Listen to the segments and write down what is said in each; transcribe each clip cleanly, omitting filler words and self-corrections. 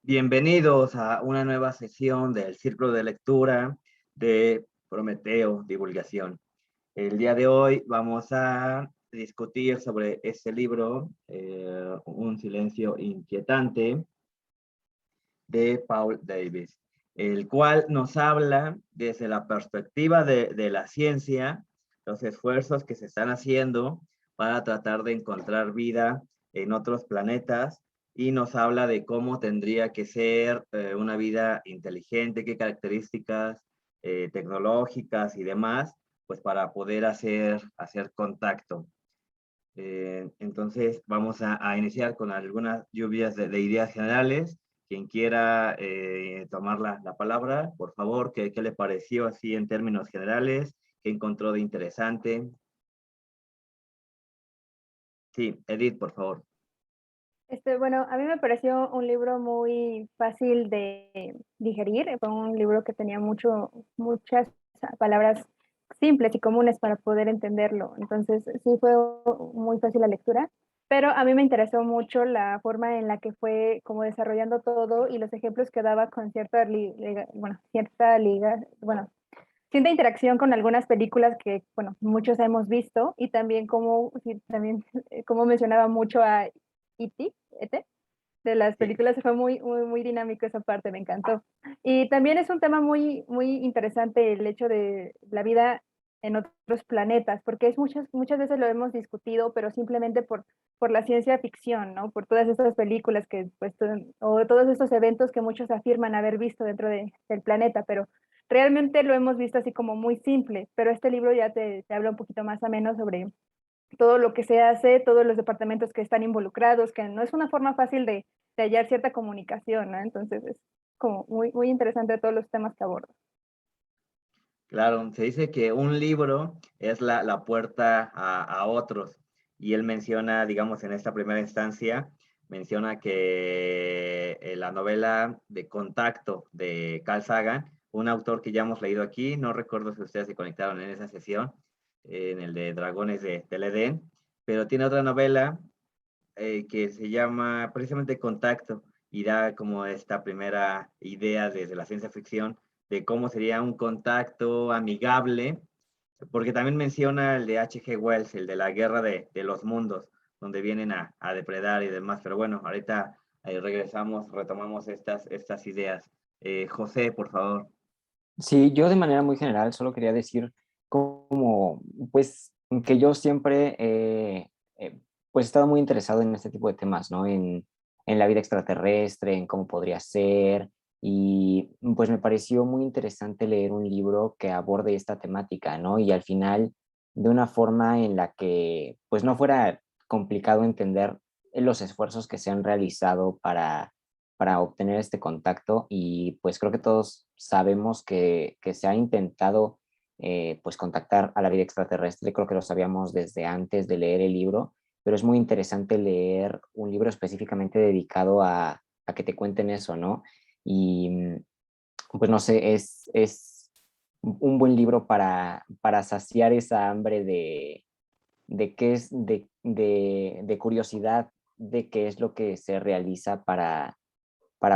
Bienvenidos a una nueva sesión del Círculo de Lectura de Prometeo Divulgación. El día de hoy vamos a discutir sobre este libro, Un silencio inquietante, de Paul Davies, el cual nos habla desde la perspectiva de la ciencia, los esfuerzos que se están haciendo para tratar de encontrar vida en otros planetas, y nos habla de cómo tendría que ser una vida inteligente, qué características tecnológicas y demás, pues para poder hacer contacto. Entonces vamos a iniciar con algunas lluvias de ideas generales. Quien quiera tomar la palabra, por favor, ¿qué le pareció así en términos generales? ¿Qué encontró de interesante? Sí, Edith, por favor. Bueno, a mí me pareció un libro muy fácil de digerir. Fue un libro que tenía muchas palabras simples y comunes para poder entenderlo. Entonces, sí fue muy fácil la lectura, pero a mí me interesó mucho la forma en la que fue como desarrollando todo y los ejemplos que daba con cierta interacción con algunas películas que, bueno, muchos hemos visto, y también como, sí, también, como mencionaba mucho a E.T., E.T., de las Sí. películas. Fue muy dinámico esa parte, me encantó. Y también es un tema muy interesante el hecho de la vida en otros planetas, porque muchas veces lo hemos discutido, pero simplemente por la ciencia ficción, ¿no? Por todas estas películas que, pues, o todos estos eventos que muchos afirman haber visto dentro del planeta, pero realmente lo hemos visto así como muy simple. Pero este libro ya te habla un poquito más ameno sobre todo lo que se hace, todos los departamentos que están involucrados, que no es una forma fácil de hallar cierta comunicación, ¿no? Entonces es como muy interesante todos los temas que aborda. Claro, se dice que un libro es la puerta a otros, y él menciona, digamos, en esta primera instancia, menciona que la novela de Contacto de Carl Sagan, un autor que ya hemos leído aquí, no recuerdo si ustedes se conectaron en esa sesión, en el de Dragones del Edén, pero tiene otra novela que se llama precisamente Contacto, y da como esta primera idea desde la ciencia ficción de cómo sería un contacto amigable, porque también menciona el de H.G. Wells, el de la guerra de los mundos, donde vienen a depredar y demás. Pero bueno, ahorita retomamos estas ideas. José, por favor. Sí, yo de manera muy general solo quería decir como, pues, que yo siempre pues he estado muy interesado en este tipo de temas, ¿no? En la vida extraterrestre, en cómo podría ser, y pues me pareció muy interesante leer un libro que aborde esta temática, ¿no? Y al final, de una forma en la que, pues, no fuera complicado entender los esfuerzos que se han realizado para obtener este contacto. Y pues creo que todos sabemos que se ha intentado pues contactar a la vida extraterrestre. Creo que lo sabíamos desde antes de leer el libro, pero es muy interesante leer un libro específicamente dedicado a que te cuenten eso, ¿no? Y pues no sé, es un buen libro para saciar esa hambre de qué es, de curiosidad de qué es lo que se realiza para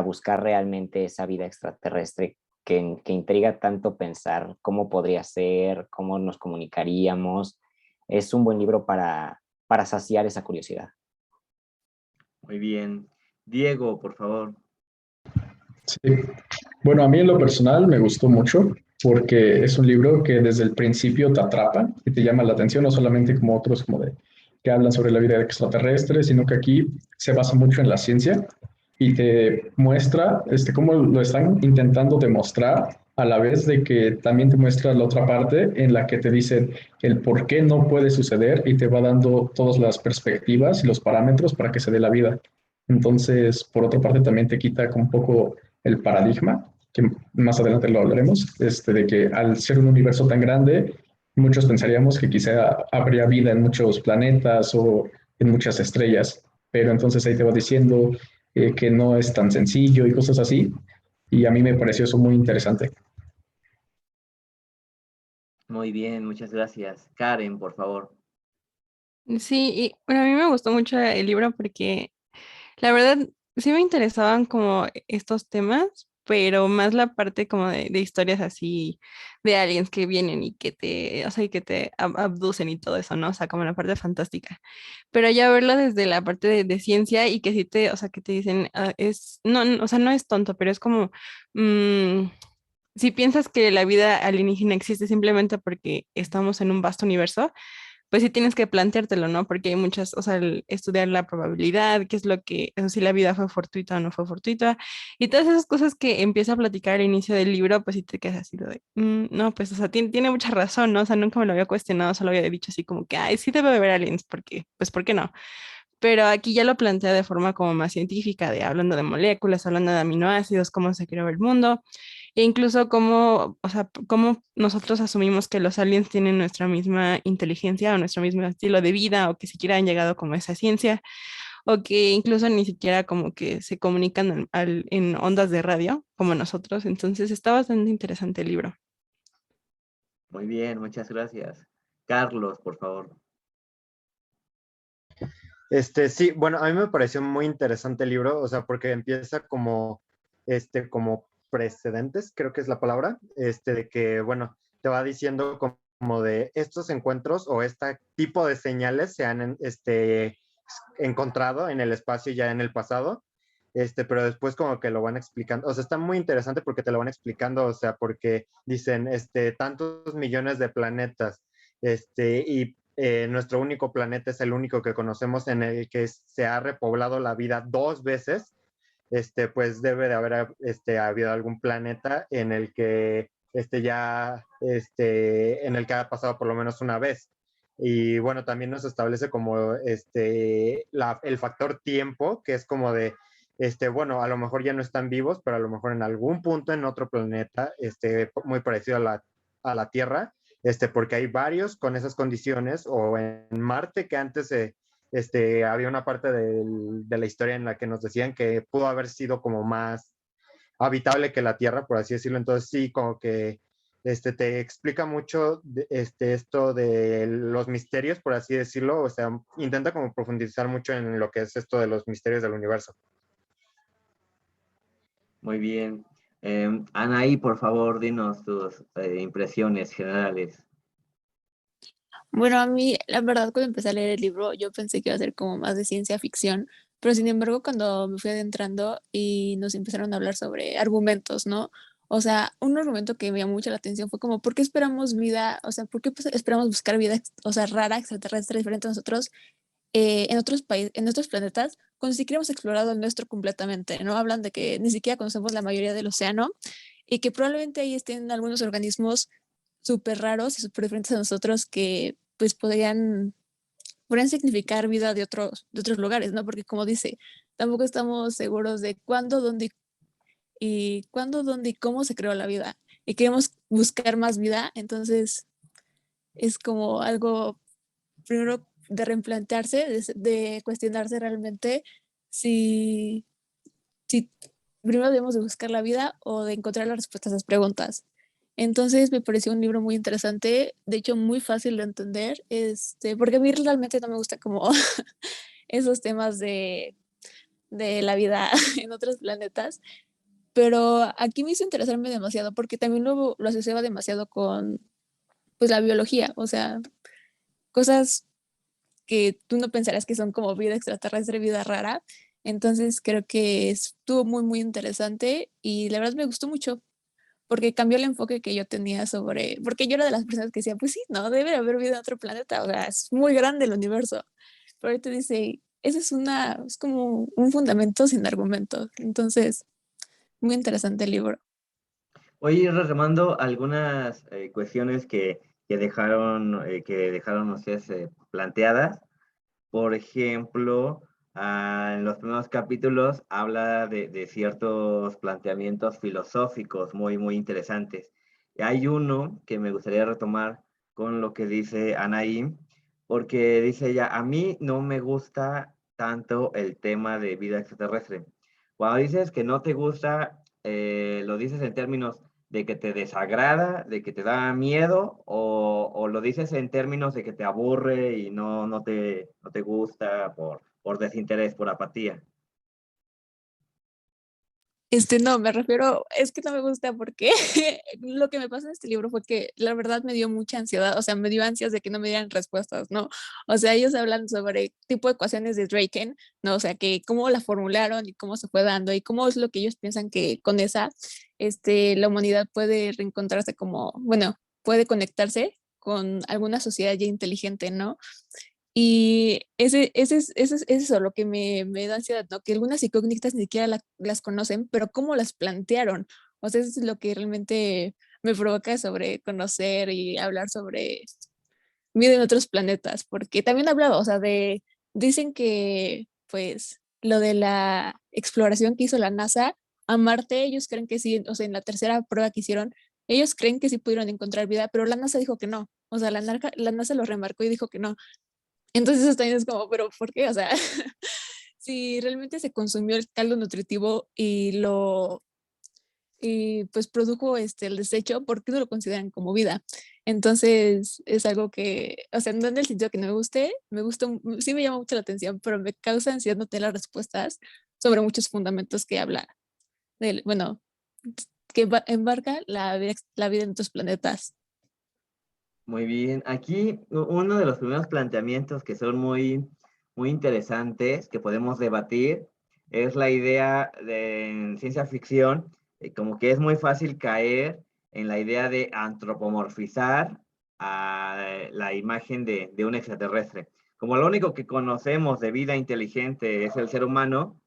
buscar realmente esa vida extraterrestre que intriga tanto pensar cómo podría ser, cómo nos comunicaríamos. Es un buen libro para saciar esa curiosidad. Muy bien. Diego, por favor. Sí. Bueno, a mí en lo personal me gustó mucho porque es un libro que desde el principio te atrapa y te llama la atención, no solamente como otros como de que hablan sobre la vida extraterrestre, sino que aquí se basa mucho en la ciencia y te muestra cómo lo están intentando demostrar, a la vez de que también te muestra la otra parte en la que te dicen el por qué no puede suceder y te va dando todas las perspectivas y los parámetros para que se dé la vida. Entonces, por otra parte, también te quita un poco el paradigma, que más adelante lo hablaremos, de que al ser un universo tan grande, muchos pensaríamos que quizá habría vida en muchos planetas o en muchas estrellas, pero entonces ahí te va diciendo que no es tan sencillo y cosas así, y a mí me pareció eso muy interesante. Muy bien, muchas gracias. Karen, por favor. Sí, y bueno, a mí me gustó mucho el libro porque la verdad sí me interesaban como estos temas, pero más la parte como de historias así de aliens que vienen y que te, o sea, y que te abducen y todo eso, ¿no? O sea, como la parte fantástica. Pero ya verlo desde la parte de ciencia y que sí te, o sea, que te dicen, es, no, o sea, no es tonto, pero es como, mm, si piensas que la vida alienígena existe simplemente porque estamos en un vasto universo, pues sí tienes que planteártelo, ¿no? Porque hay muchas, o sea, estudiar la probabilidad, qué es lo que, o si la vida fue fortuita o no fue fortuita, y todas esas cosas que empieza a platicar al inicio del libro, pues sí te quedas así de, no, pues, o sea, tiene mucha razón, ¿no? O sea, nunca me lo había cuestionado, solo había dicho así como que, ay, sí debe haber aliens, porque, pues, ¿por qué no? Pero aquí ya lo plantea de forma como más científica, de hablando de moléculas, hablando de aminoácidos, cómo se creó el mundo, e incluso cómo, o sea, cómo nosotros asumimos que los aliens tienen nuestra misma inteligencia o nuestro mismo estilo de vida, o que siquiera han llegado como a esa ciencia, o que incluso ni siquiera como que se comunican en ondas de radio como nosotros. Entonces está bastante interesante el libro. Muy bien, muchas gracias. Carlos, por favor. Sí, bueno, a mí me pareció muy interesante el libro, o sea, porque empieza como, como precedentes, creo que es la palabra, de que, bueno, te va diciendo como de estos encuentros o este tipo de señales se han, encontrado en el espacio ya en el pasado, pero después como que lo van explicando, o sea, está muy interesante porque te lo van explicando, o sea, porque dicen, tantos millones de planetas, y nuestro único planeta es el único que conocemos en el que se ha repoblado la vida 2 veces, pues debe de haber habido algún planeta en el que en el que ha pasado por lo menos una vez. Y bueno, también nos establece como el factor tiempo, que es como de, bueno, a lo mejor ya no están vivos, pero a lo mejor en algún punto en otro planeta, muy parecido a la Tierra, porque hay varios con esas condiciones, o en Marte, que antes había una parte de la historia en la que nos decían que pudo haber sido como más habitable que la Tierra, por así decirlo. Entonces sí, como que te explica mucho esto de los misterios, por así decirlo, o sea, intenta como profundizar mucho en lo que es esto de los misterios del universo. Muy bien. Anaí, por favor, dinos tus impresiones generales. Bueno, a mí, la verdad, cuando empecé a leer el libro, yo pensé que iba a ser como más de ciencia ficción, pero sin embargo, cuando me fui adentrando y nos empezaron a hablar sobre argumentos, ¿no? O sea, un argumento que me llamó mucho la atención fue como, ¿por qué esperamos vida? O sea, ¿por qué pues, esperamos buscar vida, o sea, rara, extraterrestre, diferente a nosotros, en otros países, en otros planetas, cuando ni siquiera hemos explorado el nuestro completamente, ¿no? Hablan de que ni siquiera conocemos la mayoría del océano y que probablemente ahí estén algunos organismos súper raros y súper diferentes a nosotros que pues podrían significar vida de otros lugares, ¿no? Porque como dice, tampoco estamos seguros de cuándo, dónde y cómo se creó la vida. Y queremos buscar más vida, entonces es como algo, primero, de replantearse, de cuestionarse realmente si, si primero debemos de buscar la vida o de encontrar las respuestas a esas preguntas. Entonces me pareció un libro muy interesante, de hecho muy fácil de entender, porque a mí realmente no me gusta como esos temas de la vida en otros planetas, pero aquí me hizo interesarme demasiado porque también lo asociaba demasiado con pues la biología, o sea, cosas que tú no pensarás que son como vida extraterrestre, vida rara. Entonces creo que estuvo muy, muy interesante y la verdad me gustó mucho porque cambió el enfoque que yo tenía sobre, porque yo era de las personas que decía, pues sí, no, debe haber vida en otro planeta, o sea, es muy grande el universo. Pero ahorita dice, eso es como un fundamento sin argumentos. Entonces, muy interesante el libro. Voy a ir retomando algunas cuestiones que dejaron ustedes planteadas. Por ejemplo, en los primeros capítulos habla de ciertos planteamientos filosóficos muy, muy interesantes. Hay uno que me gustaría retomar con lo que dice Anaí, porque dice ella, a mí no me gusta tanto el tema de vida extraterrestre. Cuando dices que no te gusta, lo dices en términos de que te desagrada, de que te da miedo, o lo dices en términos de que te aburre y no te gusta por desinterés, por apatía. No, me refiero, es que no me gusta porque lo que me pasó en este libro fue que la verdad me dio mucha ansiedad, o sea, me dio ansias de que no me dieran respuestas, ¿no? O sea, ellos hablan sobre tipo de ecuaciones de Draken, ¿no? O sea, que cómo la formularon y cómo se fue dando y cómo es lo que ellos piensan que con esa, la humanidad puede reencontrarse como, bueno, puede conectarse con alguna sociedad ya inteligente, ¿no? Y es eso lo que me da ansiedad, ¿no? Que algunas incógnitas ni siquiera las conocen, pero cómo las plantearon. O sea, eso es lo que realmente me provoca sobre conocer y hablar sobre vida en otros planetas, porque también he hablado, o sea, dicen que, pues, lo de la exploración que hizo la NASA a Marte, ellos creen que sí, o sea, en la tercera prueba que hicieron, ellos creen que sí pudieron encontrar vida, pero la NASA dijo que no. O sea, la NASA lo remarcó y dijo que no. Entonces eso también es como, pero ¿por qué? O sea, si realmente se consumió el caldo nutritivo y pues produjo el desecho, ¿por qué no lo consideran como vida? Entonces es algo que, o sea, no en el sentido que no me guste, me gusta, sí me llama mucho la atención, pero me causa ansiedad no tener las respuestas sobre muchos fundamentos que habla del, bueno, que embarca la vida en otros planetas. Muy bien. Aquí uno de los primeros planteamientos que son muy interesantes, que podemos debatir, es la idea de en ciencia ficción, como que es muy fácil caer en la idea de antropomorfizar a la imagen de un extraterrestre. Como lo único que conocemos de vida inteligente es el ser humano,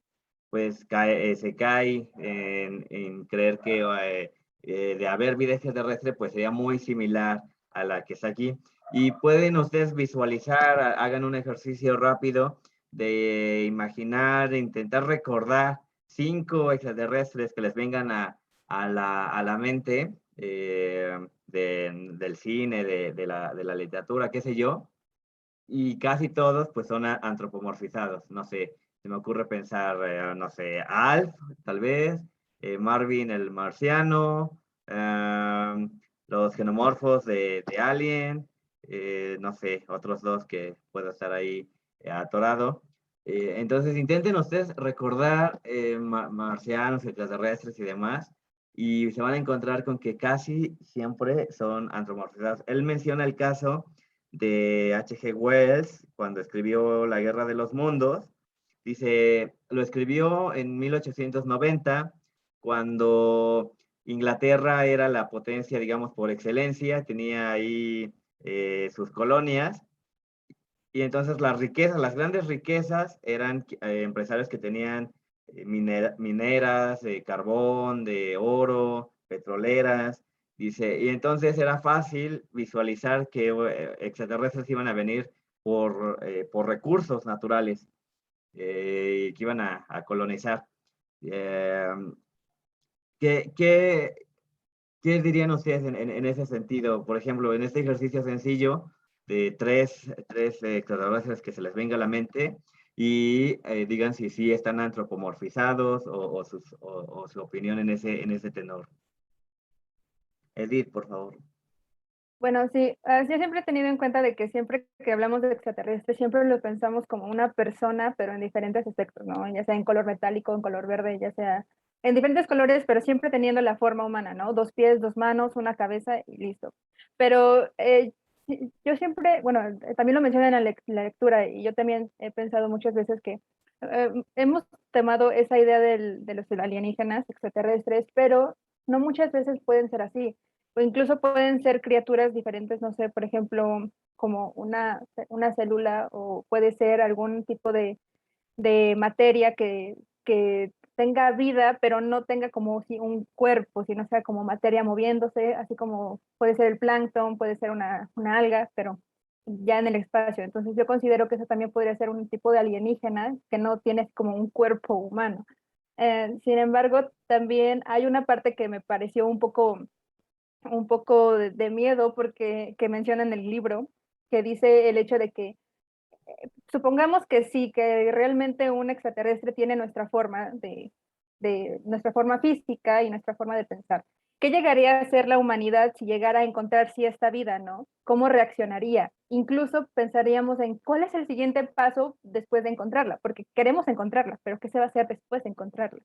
pues se cae en creer que de haber vida extraterrestre, pues sería muy similar a la que está aquí. Y pueden ustedes visualizar, hagan un ejercicio rápido de imaginar, de intentar recordar 5 extraterrestres que les vengan a la mente del cine, de la literatura, qué sé yo, y casi todos pues son antropomorfizados. No sé, se me ocurre pensar, no sé, Alf, tal vez, Marvin el marciano, los xenomorfos de Alien, no sé, otros dos que puedo estar ahí atorado. Entonces intenten ustedes recordar marcianos, extraterrestres y demás, y se van a encontrar con que casi siempre son antropomorfizados. Él menciona el caso de H.G. Wells cuando escribió La Guerra de los Mundos. Dice, lo escribió en 1890, cuando Inglaterra era la potencia, digamos, por excelencia, tenía ahí sus colonias, y entonces las riquezas, las grandes riquezas eran empresarios que tenían mineras, de carbón, de oro, petroleras. Dice, y entonces era fácil visualizar que extraterrestres iban a venir por recursos naturales que iban a colonizar. Eh, ¿qué, qué, ¿Qué dirían ustedes en ese sentido? Por ejemplo, en este ejercicio sencillo de tres extraterrestres que se les venga a la mente y digan si sí están antropomorfizados o su opinión en ese tenor. Edith, por favor. Bueno, sí, yo siempre he tenido en cuenta de que siempre que hablamos de extraterrestres, siempre lo pensamos como una persona, pero en diferentes aspectos, ¿no? Ya sea en color metálico, en color verde, ya sea en diferentes colores, pero siempre teniendo la forma humana, ¿no? 2 pies, 2 manos, una cabeza y listo. Pero yo siempre, bueno, también lo mencioné en la lectura y yo también he pensado muchas veces que hemos tomado esa idea de los alienígenas extraterrestres, pero no muchas veces pueden ser así o incluso pueden ser criaturas diferentes, no sé, por ejemplo, como una célula o puede ser algún tipo de materia que tenga vida, pero no tenga como si un cuerpo, sino sea como materia moviéndose, así como puede ser el plancton, puede ser una alga, pero ya en el espacio. Entonces yo considero que eso también podría ser un tipo de alienígena que no tiene como un cuerpo humano. Sin embargo, también hay una parte que me pareció un poco de miedo porque que menciona en el libro, que dice el hecho de que supongamos que sí, que realmente un extraterrestre tiene nuestra forma de nuestra forma física y nuestra forma de pensar. ¿Qué llegaría a ser la humanidad si llegara a encontrar sí esta vida, ¿no? ¿Cómo reaccionaría? Incluso pensaríamos en cuál es el siguiente paso después de encontrarla, porque queremos encontrarla, pero ¿qué se va a hacer después de encontrarla?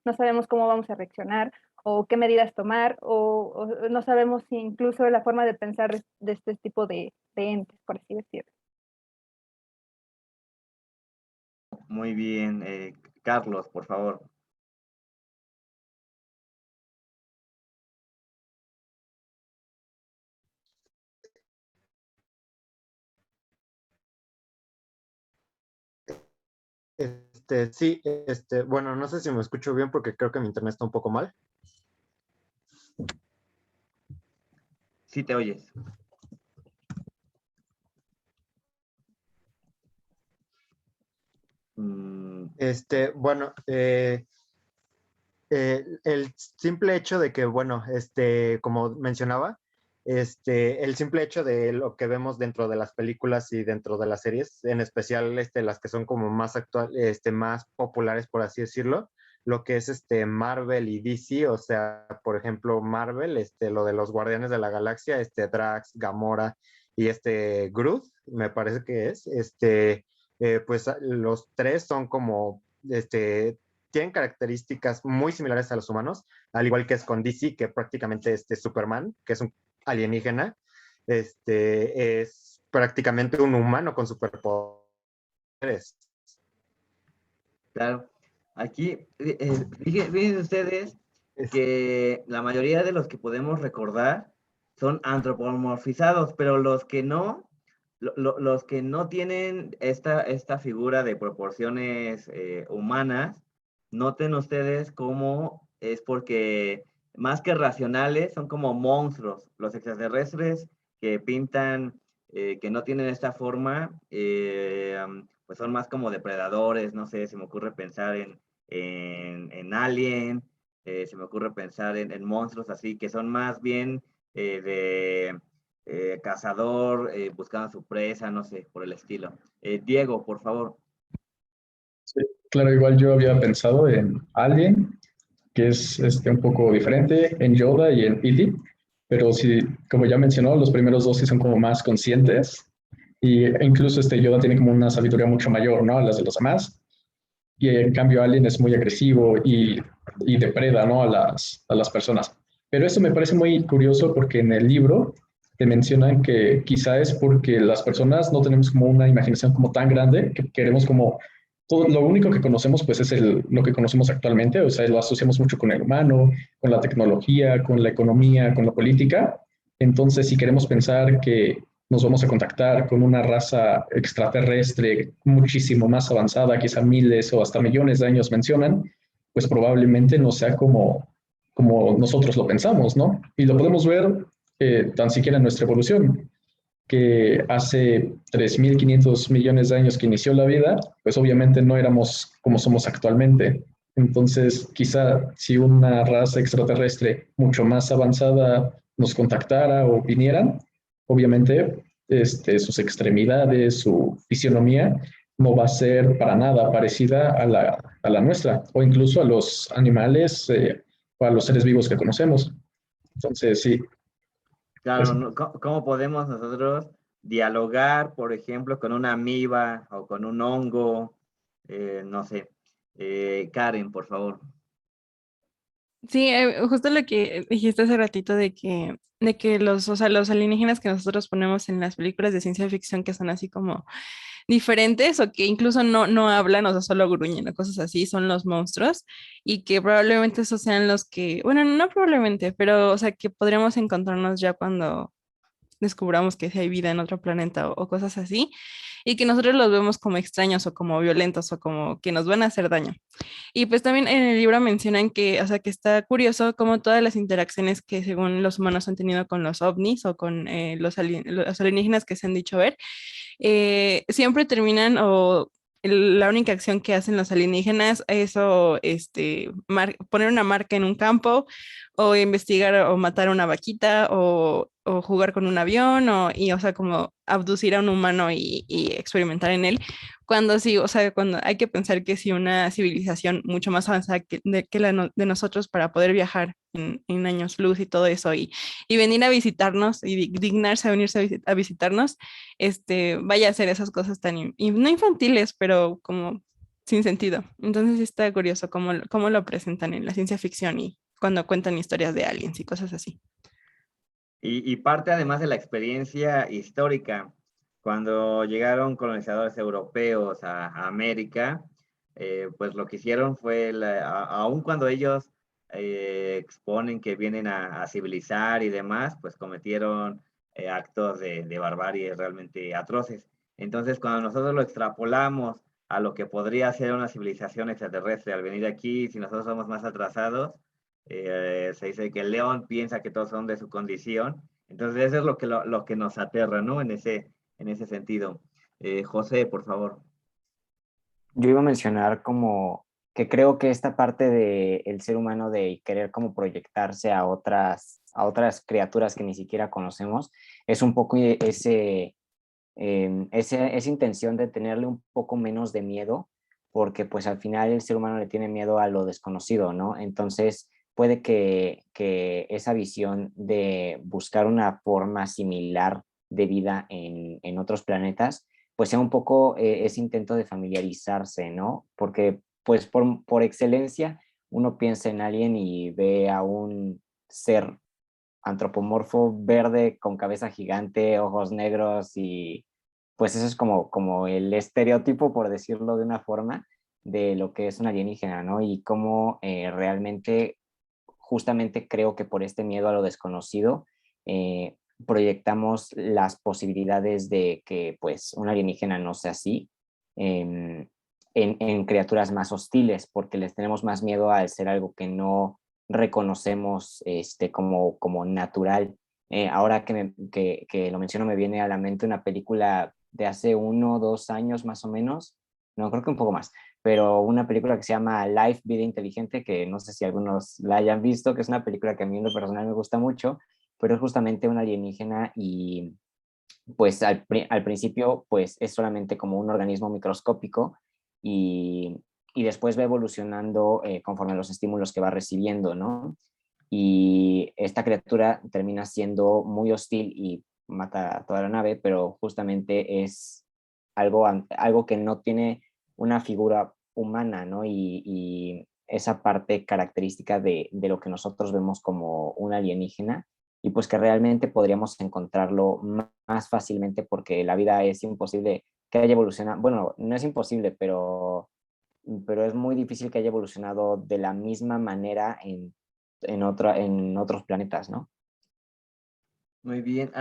no sabemos cómo vamos a reaccionar o qué medidas tomar, o no sabemos si incluso la forma de pensar de este tipo de entes, por así decirlo. Muy bien, Carlos, por favor. Sí, bueno, no sé si me escucho bien porque creo que mi internet está un poco mal. Sí te oyes. Bueno, el simple hecho de que, bueno, como mencionaba, el simple hecho de lo que vemos dentro de las películas y dentro de las series, en especial las que son como más actuales, más populares, por así decirlo, lo que es Marvel y DC, o sea, por ejemplo, Marvel, lo de los Guardianes de la Galaxia, Drax, Gamora y Groot, me parece que es, pues los tres son como, tienen características muy similares a los humanos, al igual que es con DC, que prácticamente Superman, que es un alienígena, es prácticamente un humano con superpoderes. Claro. Aquí, fíjense ustedes que la mayoría de los que podemos recordar son antropomorfizados, pero los que no, los que no tienen esta figura de proporciones humanas, noten ustedes cómo es porque más que racionales son como monstruos. Los extraterrestres que pintan, que no tienen esta forma, pues son más como depredadores, no sé, se me ocurre pensar en Alien, se me ocurre pensar en monstruos así, que son más bien de cazador, buscando a su presa, no sé, por el estilo. Diego, por favor. Sí, claro, igual yo había pensado en Alien, que es un poco diferente, en Yoda y en E.T., pero sí, como ya mencionó, los primeros dos sí son como más conscientes y incluso Yoda tiene como una sabiduría mucho mayor, ¿no? A las de los demás. Y en cambio Alien es muy agresivo y depreda, ¿no? A las personas. Pero eso me parece muy curioso porque en el libro te mencionan que quizá es porque las personas no tenemos como una imaginación como tan grande que queremos como todo, lo único que conocemos pues es lo que conocemos actualmente, o sea, lo asociamos mucho con el humano, con la tecnología, con la economía, con la política. Entonces, si queremos pensar que nos vamos a contactar con una raza extraterrestre muchísimo más avanzada, quizá miles o hasta millones de años mencionan, pues probablemente no sea como nosotros lo pensamos, ¿no? Y lo podemos ver tan siquiera en nuestra evolución, que hace 3.500 millones de años que inició la vida, pues obviamente no éramos como somos actualmente. Entonces, quizá si una raza extraterrestre mucho más avanzada nos contactara o vinieran, obviamente sus extremidades, su fisionomía, no va a ser para nada parecida a la nuestra, o incluso a los animales o a los seres vivos que conocemos. Entonces, sí. Claro, Eso. ¿cómo podemos nosotros dialogar, por ejemplo, con una amiba o con un hongo? No sé. Karen, por favor. Sí, justo lo que dijiste hace ratito de que los, o sea, los alienígenas que nosotros ponemos en las películas de ciencia ficción que son así como diferentes o que incluso no hablan, o sea, solo gruñen o cosas así, son los monstruos y que probablemente esos sean los que, bueno, no probablemente, pero, o sea, que podríamos encontrarnos ya cuando descubramos que sí hay vida en otro planeta o cosas así, y que nosotros los vemos como extraños o como violentos o como que nos van a hacer daño. Y pues también en el libro mencionan que, o sea, que está curioso como todas las interacciones que según los humanos han tenido con los ovnis o con los alienígenas que se han dicho ver, siempre terminan o la única acción que hacen los alienígenas es o, poner una marca en un campo o investigar o matar a una vaquita o jugar con un avión o sea, como abducir a un humano y experimentar en él. Cuando sí, o sea, cuando hay que pensar que si una civilización mucho más avanzada que la de nosotros para poder viajar en años luz y todo eso y venir a visitarnos y dignarse a venirse a visitarnos, vaya a hacer esas cosas tan, no infantiles, pero como sin sentido. Entonces está curioso cómo lo presentan en la ciencia ficción y cuando cuentan historias de aliens y cosas así. Y parte además de la experiencia histórica. Cuando llegaron colonizadores europeos a América, pues lo que hicieron fue, aun cuando ellos exponen que vienen a civilizar y demás, pues cometieron actos de barbarie realmente atroces. Entonces, cuando nosotros lo extrapolamos a lo que podría ser una civilización extraterrestre al venir aquí, si nosotros somos más atrasados, se dice que el león piensa que todos son de su condición. Entonces, eso es lo que nos aterra, ¿no? En ese sentido. José, por favor. Yo iba a mencionar como que creo que esta parte del ser humano de querer como proyectarse a otras criaturas que ni siquiera conocemos, es un poco esa intención de tenerle un poco menos de miedo, porque pues al final el ser humano le tiene miedo a lo desconocido, ¿no? Entonces puede que esa visión de buscar una forma similar de vida en otros planetas, pues sea un poco ese intento de familiarizarse, ¿no? Porque pues por excelencia uno piensa en alguien y ve a un ser antropomorfo verde con cabeza gigante, ojos negros y pues eso es como el estereotipo, por decirlo de una forma, de lo que es un alienígena, ¿no? Y cómo realmente, justamente creo que por este miedo a lo desconocido, proyectamos las posibilidades de que pues un alienígena no sea así en criaturas más hostiles, porque les tenemos más miedo al ser algo que no reconocemos como natural. Ahora que lo menciono, me viene a la mente una película de hace 1 o 2 años más o menos, no creo que un poco más, pero una película que se llama Life, Vida Inteligente, que no sé si algunos la hayan visto, que es una película que a mí en lo personal me gusta mucho, pero es justamente un alienígena y pues al principio pues es solamente como un organismo microscópico y después va evolucionando conforme a los estímulos que va recibiendo, ¿no? Y esta criatura termina siendo muy hostil y mata a toda la nave, pero justamente es algo que no tiene una figura humana, ¿no? Y esa parte característica de lo que nosotros vemos como un alienígena, y pues que realmente podríamos encontrarlo más fácilmente porque la vida es imposible que haya evolucionado, bueno, no es imposible, pero es muy difícil que haya evolucionado de la misma manera en otros planetas, ¿no? Muy bien.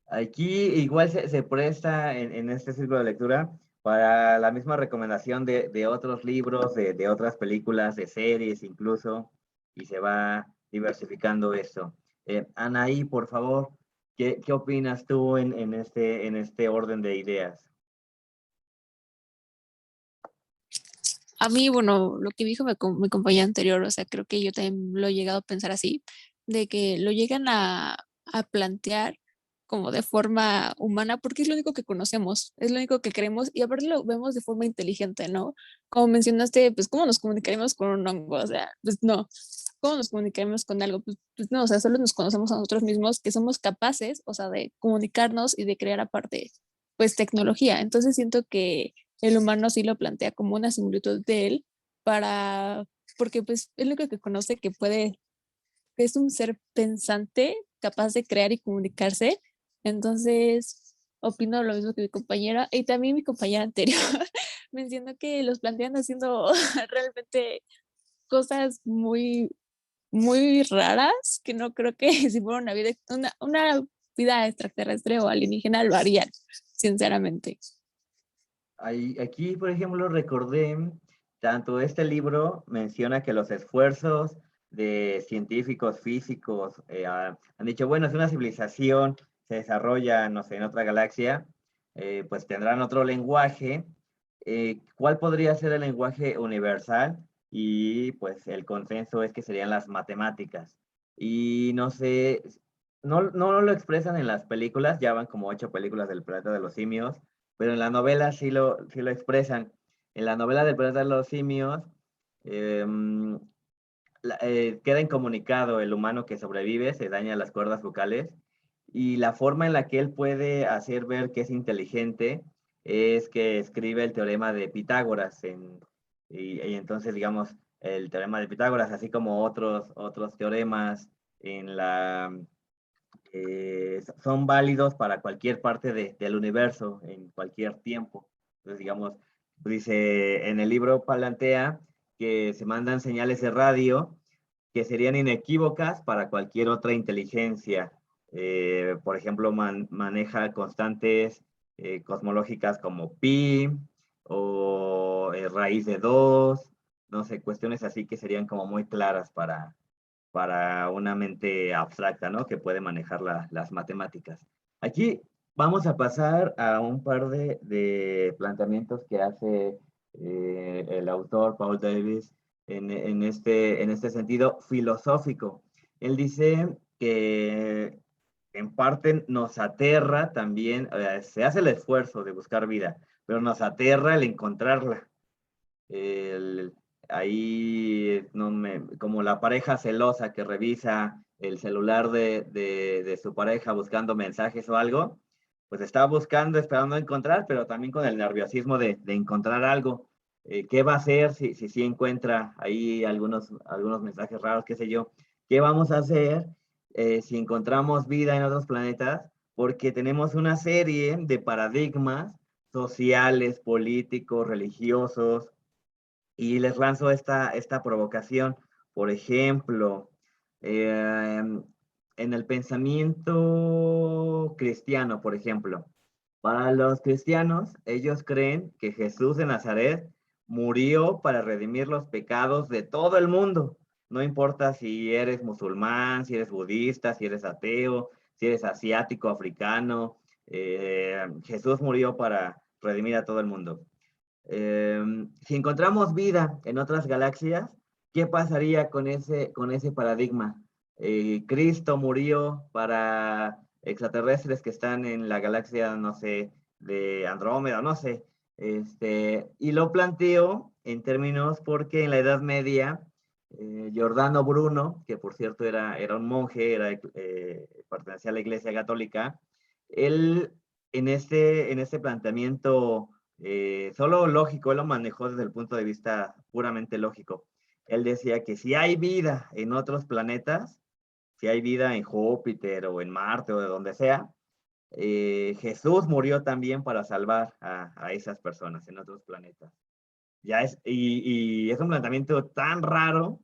Aquí igual se presta en este ciclo de lectura para la misma recomendación de otros libros, de otras películas, de series incluso, y se va diversificando esto. Anaí, por favor, ¿qué opinas tú en este orden de ideas? A mí, bueno, lo que dijo mi compañera anterior, o sea, creo que yo también lo he llegado a pensar así, de que lo llegan a plantear como de forma humana, porque es lo único que conocemos, es lo único que creemos y aparte lo vemos de forma inteligente, ¿no? Como mencionaste, pues, ¿cómo nos comunicaremos con un hongo? O sea, pues no, ¿cómo nos comunicaremos con algo? Pues no, o sea, solo nos conocemos a nosotros mismos, que somos capaces, o sea, de comunicarnos y de crear aparte, pues, tecnología. Entonces siento que el humano sí lo plantea como una similitud de él para, porque pues es lo único que conoce que puede, que es un ser pensante, capaz de crear y comunicarse. Entonces, opino lo mismo que mi compañera y también mi compañera anterior mencionó que los plantean haciendo realmente cosas muy, muy raras que no creo que si fuera una vida extraterrestre o alienígena lo harían, sinceramente. Aquí, por ejemplo, recordé, tanto este libro menciona que los esfuerzos de científicos, físicos, han dicho, bueno, si una civilización se desarrolla, no sé, en otra galaxia, pues tendrán otro lenguaje. ¿Cuál podría ser el lenguaje universal? Y pues el consenso es que serían las matemáticas. Y no sé, no lo expresan en las películas, ya van como 8 películas del planeta de los simios, pero en la novela sí lo expresan. En la novela del planeta de los simios, queda incomunicado el humano que sobrevive, se daña las cuerdas vocales, y la forma en la que él puede hacer ver que es inteligente es que escribe el teorema de Pitágoras y entonces, digamos, el teorema de Pitágoras, así como otros teoremas son válidos para cualquier parte del universo, en cualquier tiempo. Entonces, digamos, dice, en el libro plantea que se mandan señales de radio que serían inequívocas para cualquier otra inteligencia. Por ejemplo, maneja constantes cosmológicas como pi o raíz de 2, no sé, cuestiones así que serían como muy claras para una mente abstracta, ¿no? Que puede manejar las matemáticas. Aquí vamos a pasar a un par de planteamientos que hace el autor Paul Davies en este sentido filosófico. Él dice que en parte nos aterra también, se hace el esfuerzo de buscar vida, pero nos aterra el encontrarla. El, ahí, como la pareja celosa que revisa el celular de su pareja buscando mensajes o algo, pues está buscando, esperando encontrar, pero también con el nerviosismo de encontrar algo. ¿Qué va a hacer si encuentra ahí algunos mensajes raros, qué sé yo? ¿Qué vamos a hacer si encontramos vida en otros planetas? Porque tenemos una serie de paradigmas sociales, políticos, religiosos, y les lanzo esta provocación. Por ejemplo, en el pensamiento cristiano, por ejemplo, para los cristianos, ellos creen que Jesús de Nazaret murió para redimir los pecados de todo el mundo. No importa si eres musulmán, si eres budista, si eres ateo, si eres asiático, africano, Jesús murió para redimir a todo el mundo. Si encontramos vida en otras galaxias, ¿qué pasaría con ese paradigma? Cristo murió para extraterrestres que están en la galaxia, no sé, de Andrómeda, no sé. Y lo planteo en términos porque en la Edad Media, Giordano Bruno, que por cierto era un monje, pertenecía a la Iglesia Católica, él en este planteamiento solo lógico, él lo manejó desde el punto de vista puramente lógico. Él decía que si hay vida en otros planetas, si hay vida en Júpiter o en Marte o de donde sea, Jesús murió también para salvar a esas personas en otros planetas. Y es un planteamiento tan raro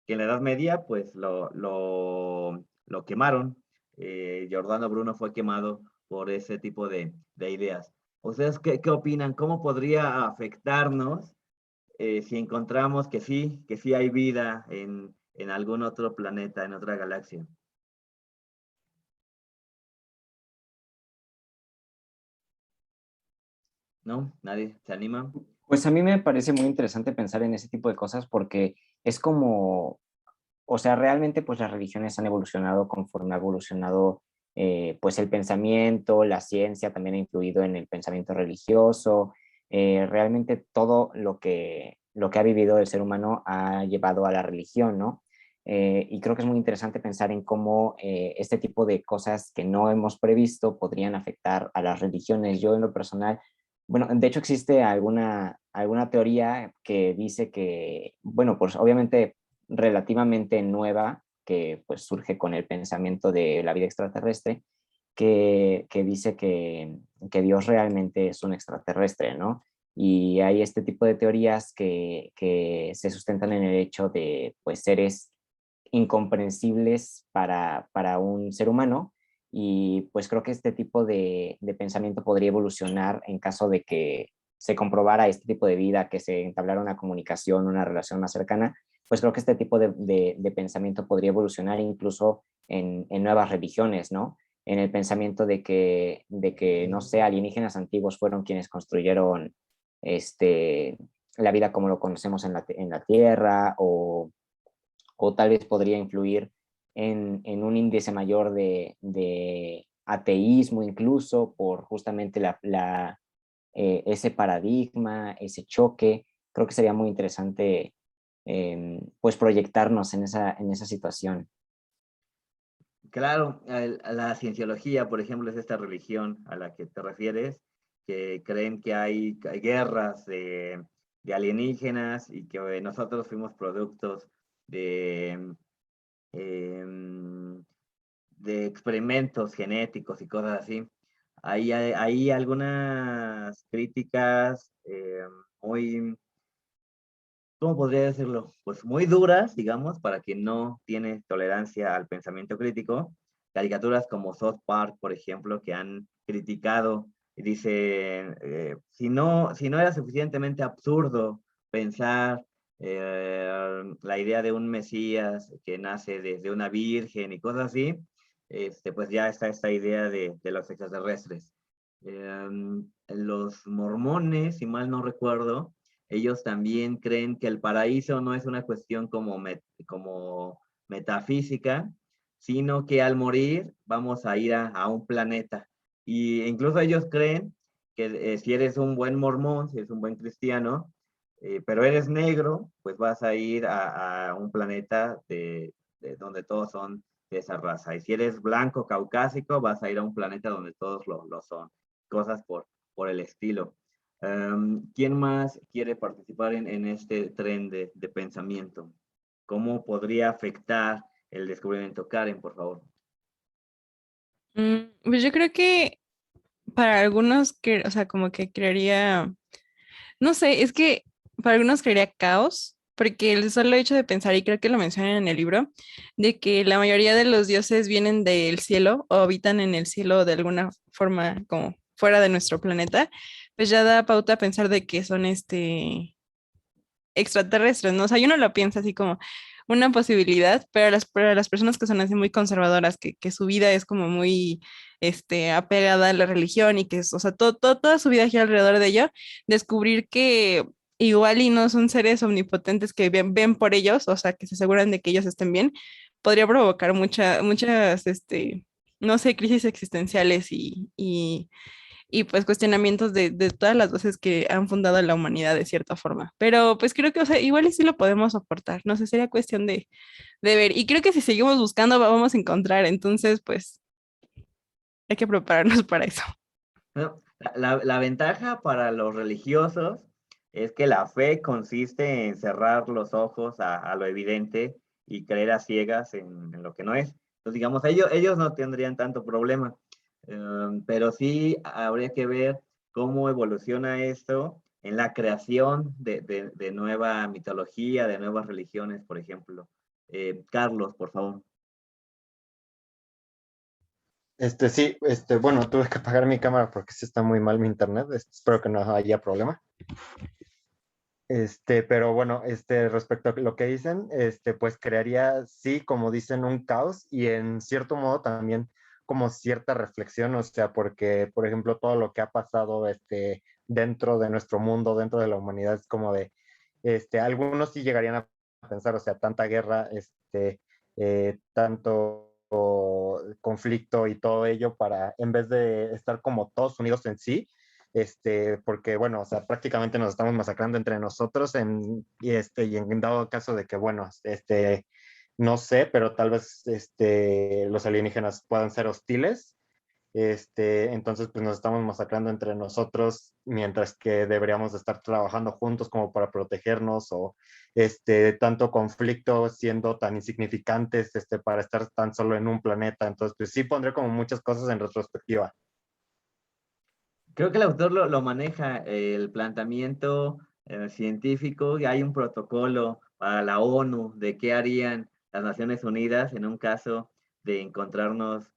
que en la Edad Media pues lo quemaron. Giordano Bruno fue quemado por ese tipo de ideas. ¿Ustedes qué opinan? ¿Cómo podría afectarnos si encontramos que sí hay vida en algún otro planeta, en otra galaxia? ¿No? ¿Nadie se anima? Pues a mí me parece muy interesante pensar en ese tipo de cosas porque es como, o sea, realmente pues las religiones han evolucionado conforme ha evolucionado pues el pensamiento, la ciencia también ha influido en el pensamiento religioso, realmente todo lo que ha vivido el ser humano ha llevado a la religión, ¿no? Y creo que es muy interesante pensar en cómo este tipo de cosas que no hemos previsto podrían afectar a las religiones. Yo en lo personal, bueno, de hecho existe alguna teoría que dice que, bueno, pues obviamente relativamente nueva, que pues surge con el pensamiento de la vida extraterrestre, que dice que Dios realmente es un extraterrestre, ¿no? Y hay este tipo de teorías que se sustentan en el hecho de pues seres incomprensibles para un ser humano, y pues creo que este tipo de pensamiento podría evolucionar en caso de que se comprobara este tipo de vida, que se entablara una comunicación, una relación más cercana. Pues creo que este tipo de pensamiento podría evolucionar incluso en nuevas religiones, ¿no? En el pensamiento de que, no sé, alienígenas antiguos fueron quienes construyeron la vida como lo conocemos en la Tierra, o tal vez podría influir en un índice mayor de ateísmo incluso por justamente ese paradigma, ese choque. Creo que sería muy interesante pues proyectarnos en esa situación. Claro, la cienciología, por ejemplo, es esta religión a la que te refieres, que creen que hay guerras de alienígenas y que nosotros fuimos productos de, de experimentos genéticos y cosas así. Hay algunas críticas muy, ¿cómo podría decirlo? Pues muy duras, digamos, para quien no tiene tolerancia al pensamiento crítico. Caricaturas como South Park, por ejemplo, que han criticado y dicen, si no era suficientemente absurdo pensar la idea de un Mesías que nace desde una virgen y cosas así, pues ya está esta idea de los extraterrestres. Los mormones, si mal no recuerdo, ellos también creen que el paraíso no es una cuestión como metafísica, sino que al morir vamos a ir a un planeta. Y incluso ellos creen que si eres un buen mormón, si eres un buen cristiano, pero eres negro, pues vas a ir a un planeta de donde todos son de esa raza. Y si eres blanco, caucásico, vas a ir a un planeta donde todos lo son. Cosas por el estilo. ¿Quién más quiere participar en este tren de pensamiento? ¿Cómo podría afectar el descubrimiento? Karen, por favor. Pues yo creo que para algunos, o sea, como que crearía, no sé, es que para algunos crearía caos, porque el solo hecho de pensar, y creo que lo mencionan en el libro, de que la mayoría de los dioses vienen del cielo o habitan en el cielo de alguna forma como fuera de nuestro planeta, pues ya da pauta a pensar de que son extraterrestres, ¿no? O sea, uno lo piensa así como una posibilidad, pero para las personas que son así muy conservadoras, que su vida es como muy apegada a la religión y que es, o sea, toda su vida gira alrededor de ello, descubrir que igual y no son seres omnipotentes que ven por ellos, o sea, que se aseguran de que ellos estén bien, podría provocar muchas, no sé, crisis existenciales y pues cuestionamientos de todas las voces que han fundado la humanidad de cierta forma. Pero pues creo que, o sea, igual y sí lo podemos soportar, no sé, sería cuestión de ver. Y creo que si seguimos buscando vamos a encontrar, entonces pues hay que prepararnos para eso. Bueno, la ventaja para los religiosos es que la fe consiste en cerrar los ojos a lo evidente y creer a ciegas en lo que no es. Entonces, digamos, ellos no tendrían tanto problema. Pero sí habría que ver cómo evoluciona esto en la creación de nueva mitología, de nuevas religiones, por ejemplo. Carlos, por favor. Sí, bueno, tuve que apagar mi cámara porque sí está muy mal mi internet. Espero que no haya problema. Pero bueno, respecto a lo que dicen, pues crearía, sí, como dicen, un caos y en cierto modo también como cierta reflexión, o sea, porque, por ejemplo, todo lo que ha pasado, dentro de nuestro mundo, dentro de la humanidad, es como de, algunos sí llegarían a pensar, o sea, tanta guerra, tanto conflicto y todo ello para, en vez de estar como todos unidos en sí, porque bueno, o sea, prácticamente nos estamos masacrando entre nosotros y en dado caso de que, bueno, no sé, pero tal vez los alienígenas puedan ser hostiles, entonces pues nos estamos masacrando entre nosotros mientras que deberíamos de estar trabajando juntos como para protegernos o tanto conflicto siendo tan insignificantes para estar tan solo en un planeta, entonces pues sí pondré como muchas cosas en retrospectiva. Creo que el autor lo maneja, el planteamiento científico, y hay un protocolo para la ONU de qué harían las Naciones Unidas en un caso de encontrarnos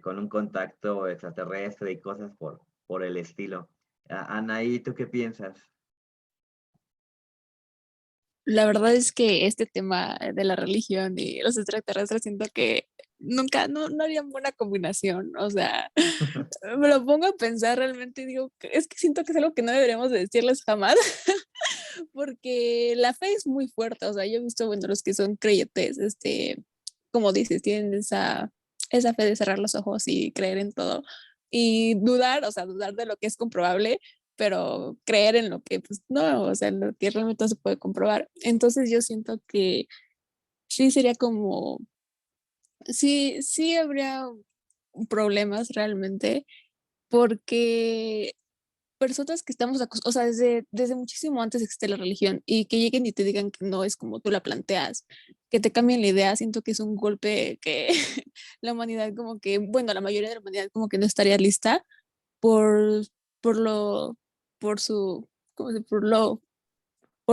con un contacto extraterrestre y cosas por el estilo. Anaí, ¿tú qué piensas? La verdad es que este tema de la religión y los extraterrestres siento que nunca, no harían buena combinación. O sea, me lo pongo a pensar realmente y digo, es que siento que es algo que no deberíamos de decirles jamás, porque la fe es muy fuerte. O sea, yo he visto, bueno, los que son creyentes, como dices, tienen esa fe de cerrar los ojos y creer en todo y dudar, o sea, dudar de lo que es comprobable, pero creer en lo que, pues no, o sea, en lo que realmente no se puede comprobar. Entonces yo siento que sí sería como, sí habría problemas realmente, porque personas que estamos, o sea, desde muchísimo antes de que esté la religión y que lleguen y te digan que no es como tú la planteas, que te cambien la idea, siento que es un golpe que la humanidad como que, bueno, la mayoría de la humanidad como que no estaría lista por, por lo, por su, ¿cómo se? Por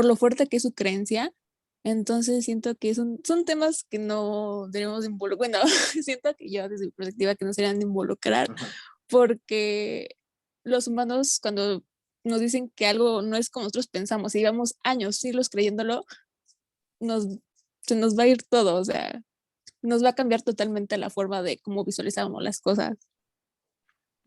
lo fuerte que es su creencia. Entonces siento que son temas que no debemos involucrar, bueno, siento que yo desde mi perspectiva que no se deben de involucrar Ajá. porque los humanos cuando nos dicen que algo no es como nosotros pensamos y llevamos años, siglos creyéndolo, nos, se nos va a ir todo, o sea, nos va a cambiar totalmente la forma de cómo visualizamos las cosas.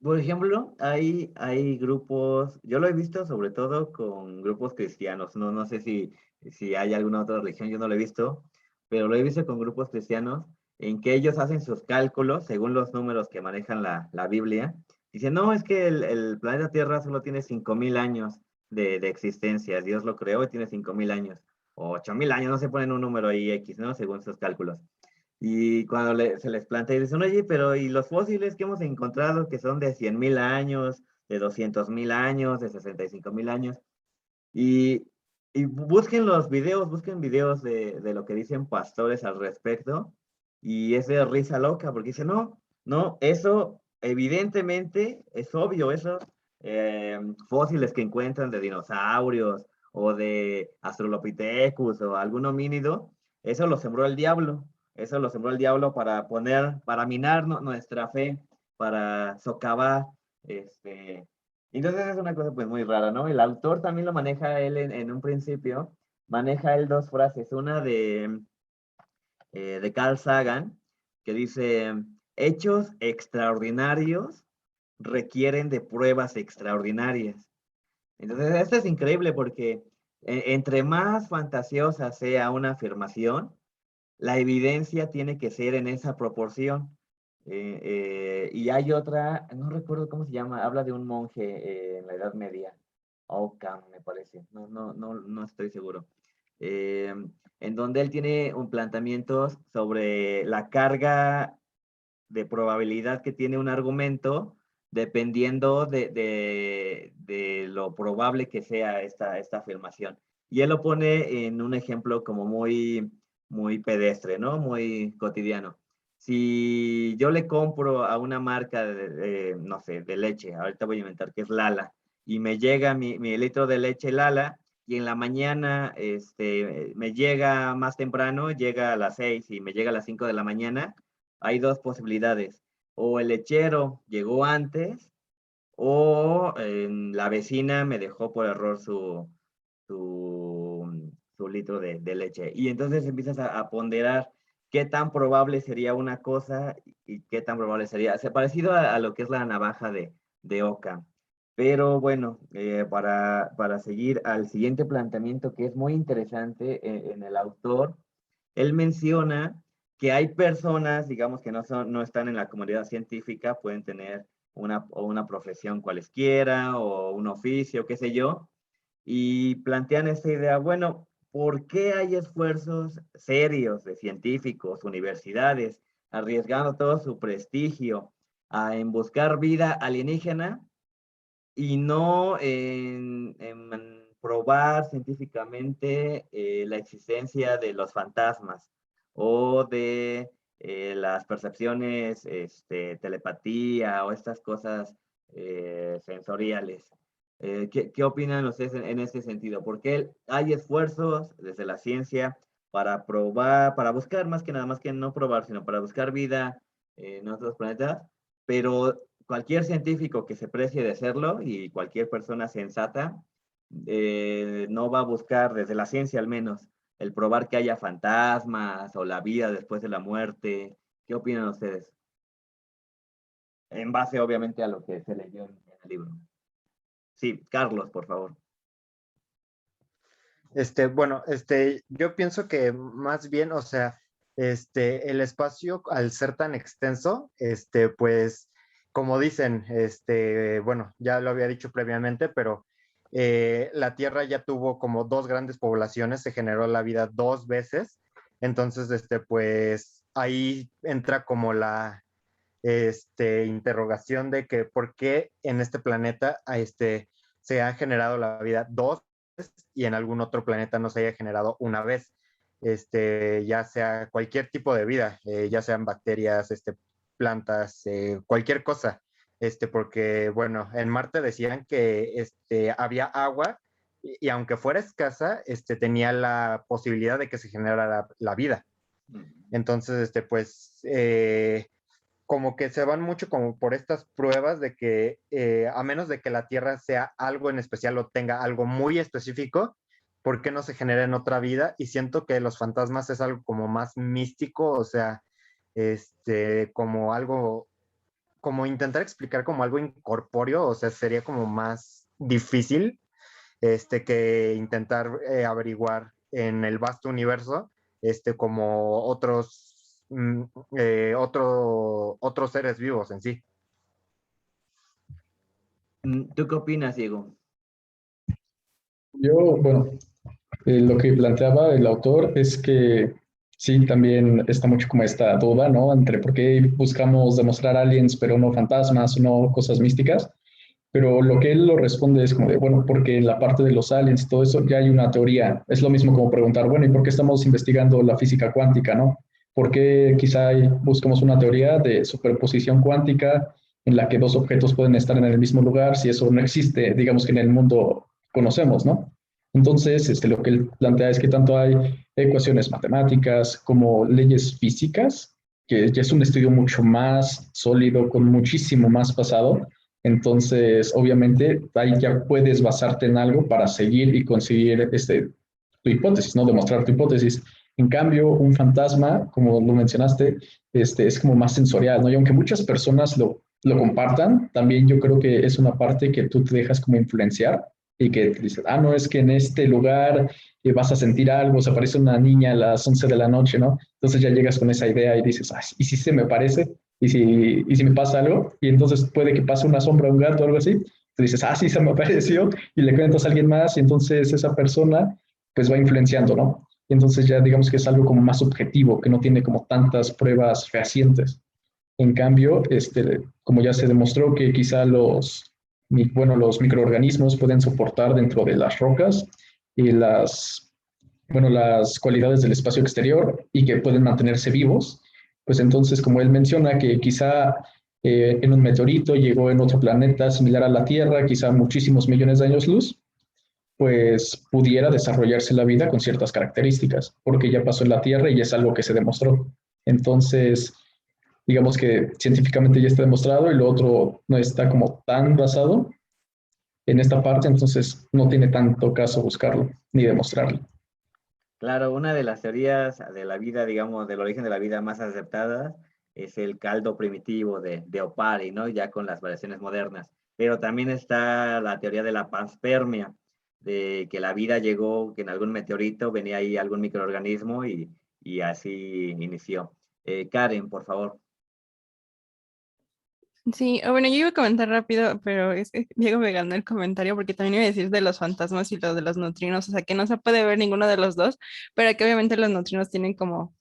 Por ejemplo, hay grupos, yo lo he visto sobre todo con grupos cristianos, no sé si hay alguna otra religión, yo no lo he visto, pero lo he visto con grupos cristianos en que ellos hacen sus cálculos según los números que manejan la Biblia. Dicen, no, es que el planeta Tierra solo tiene 5.000 años de existencia, Dios lo creó y tiene 5.000 años, o 8.000 años, no se ponen un número ahí X, ¿no? Según sus cálculos. Y cuando se les plantea y dicen, oye, pero ¿y los fósiles que hemos encontrado que son de 100.000 años, de 200.000 años, de 65.000 años? Y, y busquen los videos, busquen videos de lo que dicen pastores al respecto. Y es de risa loca, porque dicen, no, eso evidentemente es obvio, esos fósiles que encuentran de dinosaurios o de Australopithecus o algún homínido, eso lo sembró el diablo. Eso lo sembró el diablo para minar nuestra fe, para socavar, entonces es una cosa pues muy rara, ¿no? El autor también lo maneja él en un principio, maneja él dos frases, una de Carl Sagan, que dice, hechos extraordinarios requieren de pruebas extraordinarias. Entonces, esto es increíble porque entre más fantasiosa sea una afirmación, la evidencia tiene que ser en esa proporción. Y hay otra, no recuerdo cómo se llama, habla de un monje en la Edad Media, Ockham me parece, no estoy seguro, eh, en donde él tiene un planteamiento sobre la carga de probabilidad que tiene un argumento dependiendo de lo probable que sea esta afirmación. Y él lo pone en un ejemplo como muy pedestre, ¿no? Muy cotidiano. Si yo le compro a una marca no sé, de leche, ahorita voy a inventar que es Lala, y me llega mi litro de leche Lala, y en la mañana me llega más temprano, llega a las 6 y me llega a las 5 de la mañana, hay dos posibilidades. O el lechero llegó antes, o la vecina me dejó por error su litro de leche. Y entonces empiezas a ponderar qué tan probable sería una cosa y qué tan probable sería. Parecido a lo que es la navaja de Oca. Pero bueno, para seguir al siguiente planteamiento que es muy interesante en el autor, él menciona que hay personas, digamos, que no están en la comunidad científica, pueden tener una profesión cualesquiera o un oficio, qué sé yo, y plantean esta idea, bueno, ¿por qué hay esfuerzos serios de científicos, universidades, arriesgando todo su prestigio en buscar vida alienígena y no en probar científicamente la existencia de los fantasmas o de las percepciones, telepatía o estas cosas sensoriales? ¿Qué opinan ustedes en este sentido? Porque hay esfuerzos desde la ciencia para probar, para buscar más que no probar, sino para buscar vida en otros planetas, pero cualquier científico que se precie de hacerlo y cualquier persona sensata no va a buscar, desde la ciencia al menos, el probar que haya fantasmas o la vida después de la muerte. ¿Qué opinan ustedes? En base, obviamente, a lo que se leyó en el libro. Sí, Carlos, por favor. Bueno, yo pienso que más bien, o sea, el espacio al ser tan extenso, pues, como dicen, bueno, ya lo había dicho previamente, pero la Tierra ya tuvo como dos grandes poblaciones, se generó la vida dos veces, entonces, pues, ahí entra como la, interrogación de que por qué en este planeta, se ha generado la vida 2 veces y en algún otro planeta no se haya generado una vez. Ya sea cualquier tipo de vida, ya sean bacterias, plantas, cualquier cosa. Porque, bueno, en Marte decían que había agua y aunque fuera escasa, tenía la posibilidad de que se generara la vida. Entonces, pues, como que se van mucho como por estas pruebas de que a menos de que la Tierra sea algo en especial o tenga algo muy específico, ¿por qué no se genera en otra vida? Y siento que los fantasmas es algo como más místico, o sea, como algo, como intentar explicar como algo incorpóreo, o sea, sería como más difícil que intentar averiguar en el vasto universo, como otros seres vivos en sí. ¿Tú qué opinas, Diego? Yo, bueno, lo que planteaba el autor es que sí, también está mucho como esta duda, ¿no? Entre por qué buscamos demostrar aliens, pero no fantasmas, no cosas místicas. Pero lo que él lo responde es como de, bueno, porque en la parte de los aliens y todo eso ya hay una teoría. Es lo mismo como preguntar, bueno, ¿y por qué estamos investigando la física cuántica, no? ¿Por qué quizá buscamos una teoría de superposición cuántica en la que dos objetos pueden estar en el mismo lugar si eso no existe, digamos que en el mundo conocemos, ¿no? Entonces, lo que él plantea es que tanto hay ecuaciones matemáticas como leyes físicas, que ya es un estudio mucho más sólido, con muchísimo más pasado. Entonces, obviamente, ahí ya puedes basarte en algo para seguir y conseguir tu hipótesis, ¿no? Demostrar tu hipótesis. En cambio, un fantasma, como lo mencionaste, es como más sensorial, ¿no? Y aunque muchas personas lo compartan, también yo creo que es una parte que tú te dejas como influenciar y que te dices, ah, no, es que en este lugar vas a sentir algo, se aparece una niña a las 11 de la noche, ¿no? Entonces ya llegas con esa idea y dices, ah, ¿y si se me parece? ¿Y si me pasa algo? Y entonces puede que pase una sombra, un gato o algo así. Tú dices, ah, sí, se me apareció, y le cuentas a alguien más, y entonces esa persona pues va influenciando, ¿no? Y entonces ya digamos que es algo como más objetivo, que no tiene como tantas pruebas fehacientes. En cambio, como ya se demostró que quizá los microorganismos pueden soportar dentro de las rocas y las cualidades del espacio exterior y que pueden mantenerse vivos, pues entonces, como él menciona, que quizá en un meteorito llegó en otro planeta similar a la Tierra, quizá muchísimos millones de años luz, pues pudiera desarrollarse la vida con ciertas características, porque ya pasó en la Tierra y es algo que se demostró. Entonces, digamos que científicamente ya está demostrado y lo otro no está como tan basado en esta parte, entonces no tiene tanto caso buscarlo ni demostrarlo. Claro, una de las teorías de la vida, digamos, del origen de la vida más aceptadas es el caldo primitivo de Opari, ¿no? Ya con las variaciones modernas. Pero también está la teoría de la panspermia, de que la vida llegó, que en algún meteorito venía ahí algún microorganismo y así inició. Karen, por favor. Sí, bueno, yo iba a comentar rápido, pero es que Diego me ganó el comentario porque también iba a decir de los fantasmas y lo de los neutrinos, o sea, que no se puede ver ninguno de los dos, pero que obviamente los neutrinos tienen como,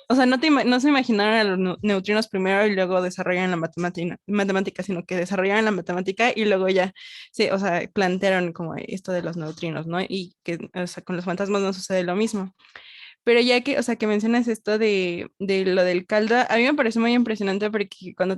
o sea, no se imaginaron a los neutrinos primero y luego desarrollan la matemática, sino que desarrollaron la matemática y luego ya, sí, o sea, plantearon como esto de los neutrinos, ¿no? Y que, o sea, con los fantasmas no sucede lo mismo. Pero ya que, o sea, que mencionas esto de lo del caldo, a mí me parece muy impresionante porque cuando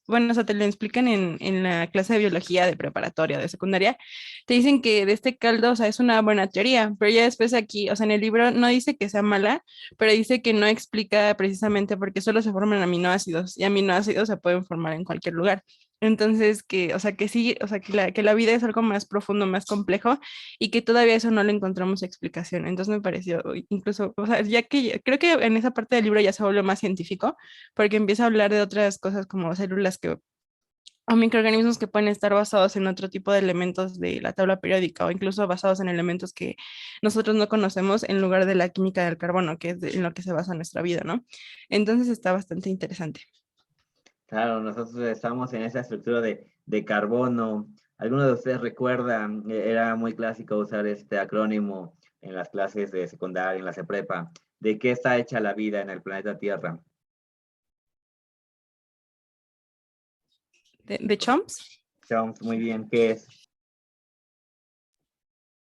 bueno, o sea, te lo explican en la clase de biología de preparatoria, de secundaria, te dicen que de este caldo, o sea, es una buena teoría, pero ya después aquí, o sea, en el libro no dice que sea mala, pero dice que no explica precisamente por qué solo se forman aminoácidos y aminoácidos se pueden formar en cualquier lugar. Entonces, que, o sea, que sí, o sea, que la vida es algo más profundo, más complejo y que todavía eso no le encontramos explicación. Entonces me pareció incluso, o sea, ya que creo que en esa parte del libro ya se vuelve más científico, porque empieza a hablar de otras cosas como células que o microorganismos que pueden estar basados en otro tipo de elementos de la tabla periódica o incluso basados en elementos que nosotros no conocemos en lugar de la química del carbono, que es en lo que se basa nuestra vida, ¿no? Entonces está bastante interesante. Claro, nosotros estamos en esa estructura de carbono. ¿Alguno de ustedes recuerda? Era muy clásico usar este acrónimo en las clases de secundaria, en la prepa. ¿De qué está hecha la vida en el planeta Tierra? ¿De chomps? Chomps, muy bien, ¿qué es?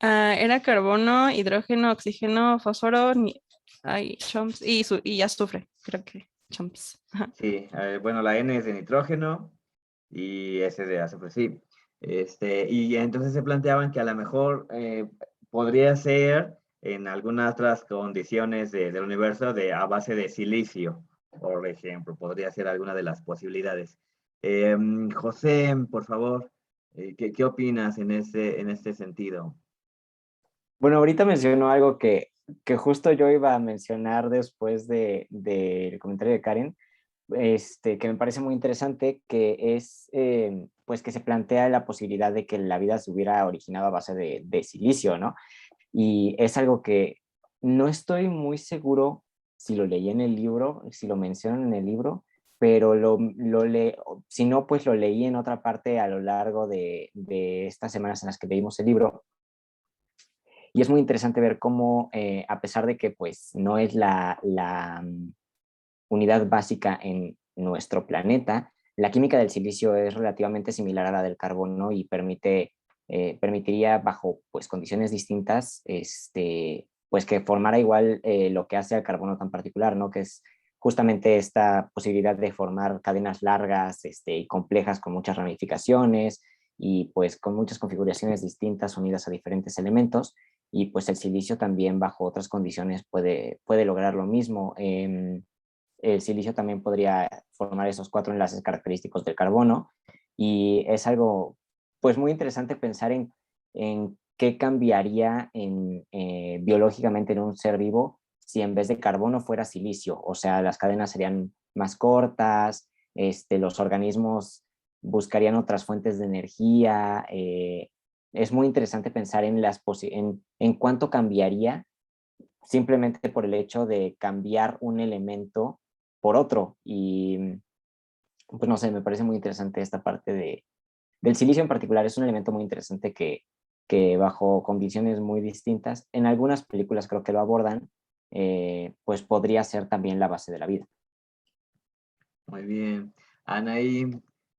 Era carbono, hidrógeno, oxígeno, fósforo, chomps y azufre, creo que chomps. Ajá. Sí, bueno, la N es de nitrógeno y S de azufre, sí. Y entonces se planteaban que a lo mejor podría ser en algunas otras condiciones del universo a base de silicio, por ejemplo, podría ser alguna de las posibilidades. José, por favor, ¿qué opinas en este sentido? Bueno, ahorita mencionó algo que justo yo iba a mencionar después del comentario de Karen, que me parece muy interesante, que es pues que se plantea la posibilidad de que la vida se hubiera originado a base de silicio, ¿no? Y es algo que no estoy muy seguro si lo leí en el libro, si lo mencionan en el libro, pero si no, pues lo leí en otra parte a lo largo de estas semanas en las que leímos el libro. Y es muy interesante ver cómo, a pesar de que pues no es la unidad básica en nuestro planeta, la química del silicio es relativamente similar a la del carbono y permitiría bajo pues condiciones distintas, pues que formara igual lo que hace al carbono tan particular, ¿no? Que es justamente esta posibilidad de formar cadenas largas y complejas con muchas ramificaciones y pues con muchas configuraciones distintas unidas a diferentes elementos. Y pues el silicio también bajo otras condiciones puede lograr lo mismo. El silicio también podría formar esos 4 enlaces característicos del carbono y es algo pues muy interesante pensar en qué cambiaría biológicamente en un ser vivo si en vez de carbono fuera silicio, o sea, las cadenas serían más cortas, los organismos buscarían otras fuentes de energía. Es muy interesante pensar en cuánto cambiaría simplemente por el hecho de cambiar un elemento por otro. Y pues no sé, me parece muy interesante esta parte del silicio en particular. Es un elemento muy interesante que bajo condiciones muy distintas, en algunas películas creo que lo abordan, pues podría ser también la base de la vida. Muy bien. Anaí,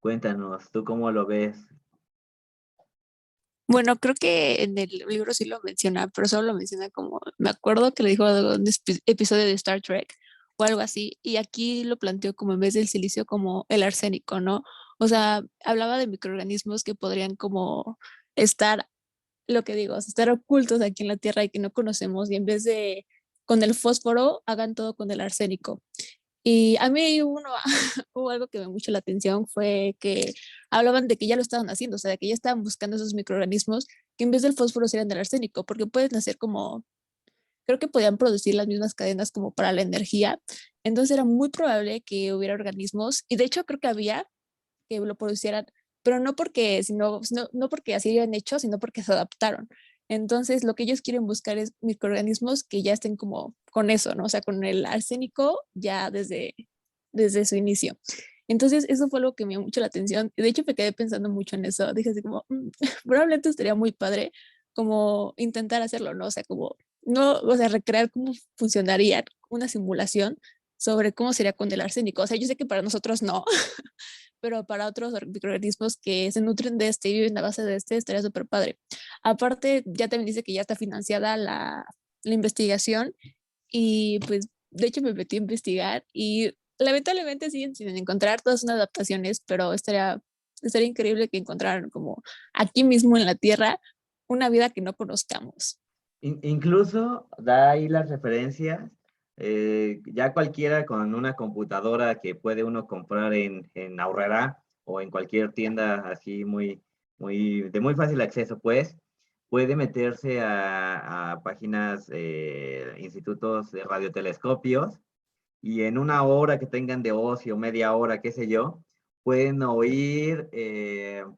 cuéntanos, ¿tú cómo lo ves? Bueno, creo que en el libro sí lo menciona, pero solo lo menciona como, me acuerdo que le dijo de un episodio de Star Trek o algo así, y aquí lo planteó como en vez del silicio como el arsénico, ¿no? O sea, hablaba de microorganismos que podrían como estar, lo que digo, estar ocultos aquí en la Tierra y que no conocemos, y en vez de con el fósforo, hagan todo con el arsénico. Y a mí hubo algo que me llamó mucho la atención, fue que hablaban de que ya lo estaban haciendo, o sea, de que ya estaban buscando esos microorganismos que en vez del fósforo serían del arsénico, porque pueden hacer como, creo que podían producir las mismas cadenas como para la energía. Entonces era muy probable que hubiera organismos, y de hecho creo que había que lo producieran, pero no porque, no porque así lo han hecho, sino porque se adaptaron. Entonces, lo que ellos quieren buscar es microorganismos que ya estén como con eso, ¿no? O sea, con el arsénico ya desde su inicio. Entonces, eso fue algo que me llamó mucho la atención. De hecho, me quedé pensando mucho en eso. Dije así como, probablemente estaría muy padre como intentar hacerlo, ¿no? O sea, como, no, o sea, recrear cómo funcionaría una simulación sobre cómo sería con el arsénico. O sea, yo sé que para nosotros no, pero para otros microorganismos que se nutren de este y viven a base de este, estaría súper padre. Aparte, ya también dice que ya está financiada la investigación y pues de hecho me metí a investigar y lamentablemente siguen sin encontrar, todas son adaptaciones, pero estaría increíble que encontraran como aquí mismo en la Tierra una vida que no conozcamos. Incluso da ahí las referencias, ya cualquiera con una computadora que puede uno comprar en Aurrera o en cualquier tienda así de muy fácil acceso, pues, puede meterse a páginas, institutos de radiotelescopios y en una hora que tengan de ocio, media hora, qué sé yo, pueden oír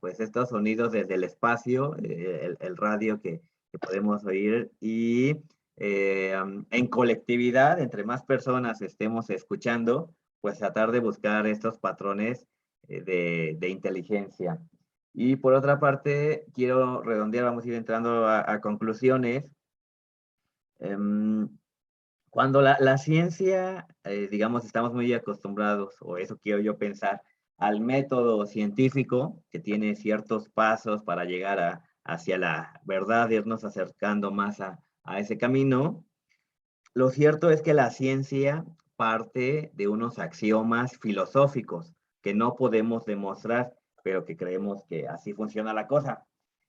pues estos sonidos desde el espacio, el radio que podemos oír y en colectividad, entre más personas estemos escuchando, pues tratar de buscar estos patrones de inteligencia. Y por otra parte, quiero redondear, vamos a ir entrando a conclusiones. Cuando la ciencia, digamos, estamos muy acostumbrados, o eso quiero yo pensar, al método científico, que tiene ciertos pasos para llegar hacia la verdad, irnos acercando más a ese camino. Lo cierto es que la ciencia parte de unos axiomas filosóficos que no podemos demostrar, pero que creemos que así funciona la cosa.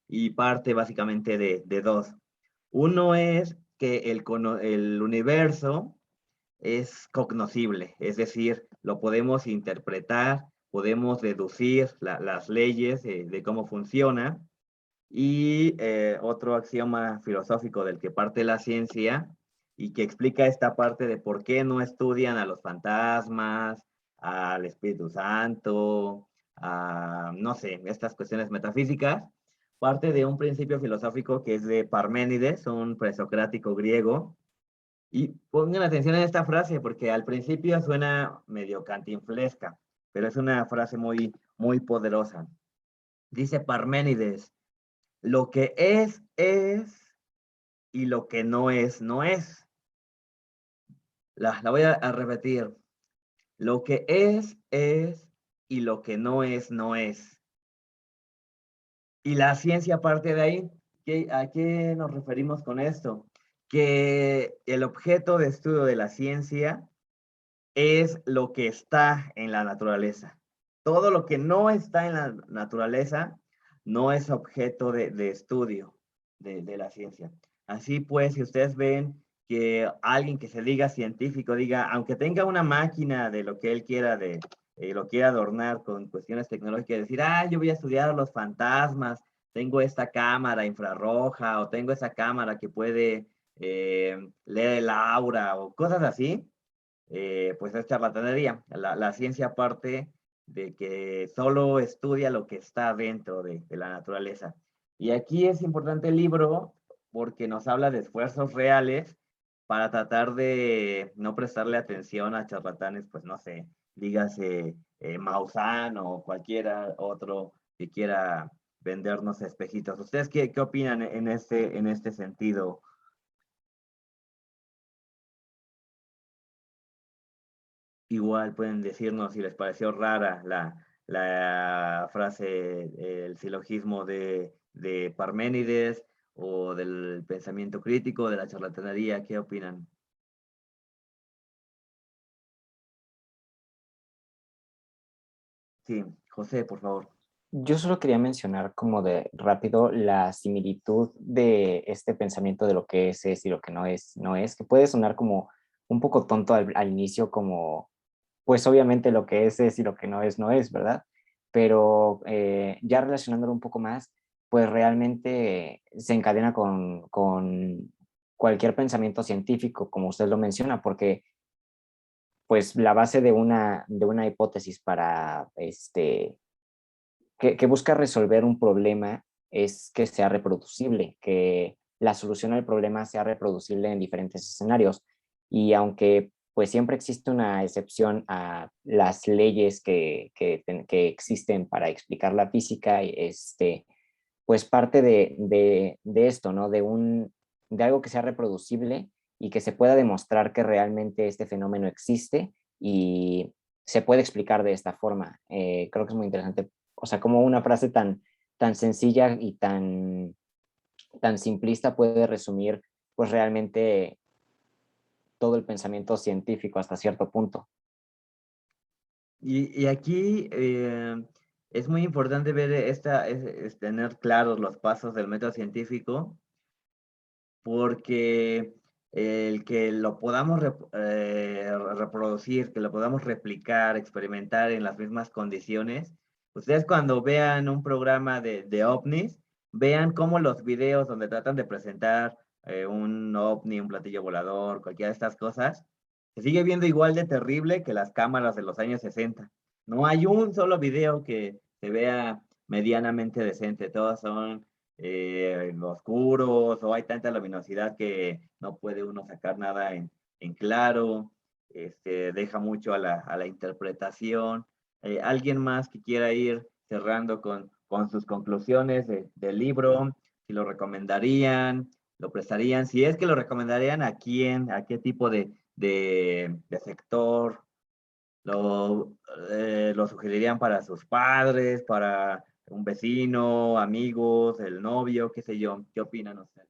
Y parte básicamente de dos. Uno es que el universo es cognoscible, es decir, lo podemos interpretar, podemos deducir las leyes de cómo funciona. Y otro axioma filosófico del que parte la ciencia y que explica esta parte de por qué no estudian a los fantasmas, al Espíritu Santo, a, no sé, estas cuestiones metafísicas, parte de un principio filosófico que es de Parménides, un presocrático griego. Y pongan atención en esta frase porque al principio suena medio cantinflesca, pero es una frase muy, muy poderosa. Dice Parménides: lo que es, y lo que no es, no es. La voy a repetir. Lo que es, y lo que no es, no es. Y la ciencia parte de ahí. ¿A qué nos referimos con esto? Que el objeto de estudio de la ciencia es lo que está en la naturaleza. Todo lo que no está en la naturaleza no es objeto de estudio de la ciencia. Así pues, si ustedes ven que alguien que se diga científico diga, aunque tenga una máquina de lo que él quiera, lo quiera adornar con cuestiones tecnológicas, decir, yo voy a estudiar los fantasmas, tengo esta cámara infrarroja o tengo esa cámara que puede leer el aura o cosas así, pues es charlatanería. La ciencia parte de que solo estudia lo que está dentro de la naturaleza. Y aquí es importante el libro porque nos habla de esfuerzos reales para tratar de no prestarle atención a charlatanes, pues no sé, dígase Maussan o cualquiera otro que quiera vendernos espejitos. ¿Ustedes qué opinan en este sentido? Igual pueden decirnos si les pareció rara la frase, el silogismo de Parménides o del pensamiento crítico, de la charlatanería. ¿Qué opinan? Sí, José, por favor. Yo solo quería mencionar como de rápido la similitud de este pensamiento de lo que es y lo que no es, no es, que puede sonar como un poco tonto al inicio, como, pues obviamente lo que es y lo que no es, ¿verdad? Pero ya relacionándolo un poco más, pues realmente se encadena con cualquier pensamiento científico, como usted lo menciona, porque pues la base de una hipótesis para que busca resolver un problema es que sea reproducible, que la solución al problema sea reproducible en diferentes escenarios. Y aunque pues siempre existe una excepción a las leyes que existen para explicar la física, pues parte de esto, ¿no? De algo que sea reproducible y que se pueda demostrar que realmente este fenómeno existe y se puede explicar de esta forma. Creo que es muy interesante, o sea, como una frase tan sencilla y tan simplista puede resumir pues realmente todo el pensamiento científico hasta cierto punto. Y aquí es muy importante ver es tener claros los pasos del método científico, porque el que lo podamos reproducir, que lo podamos replicar, experimentar en las mismas condiciones. Ustedes cuando vean un programa de ovnis, vean cómo los videos donde tratan de presentar un ovni, un platillo volador, cualquiera de estas cosas, se sigue viendo igual de terrible que las cámaras de los años 60. No hay un solo video que se vea medianamente decente, todos son oscuros o hay tanta luminosidad que no puede uno sacar nada en claro, deja mucho a la interpretación. ¿Alguien más que quiera ir cerrando con sus conclusiones del libro? Si lo recomendarían, lo prestarían, si es que lo recomendarían, ¿a quién? ¿A qué tipo de sector? ¿Lo sugerirían para sus padres, para un vecino, amigos, el novio, qué sé yo. ¿Qué opinan ustedes?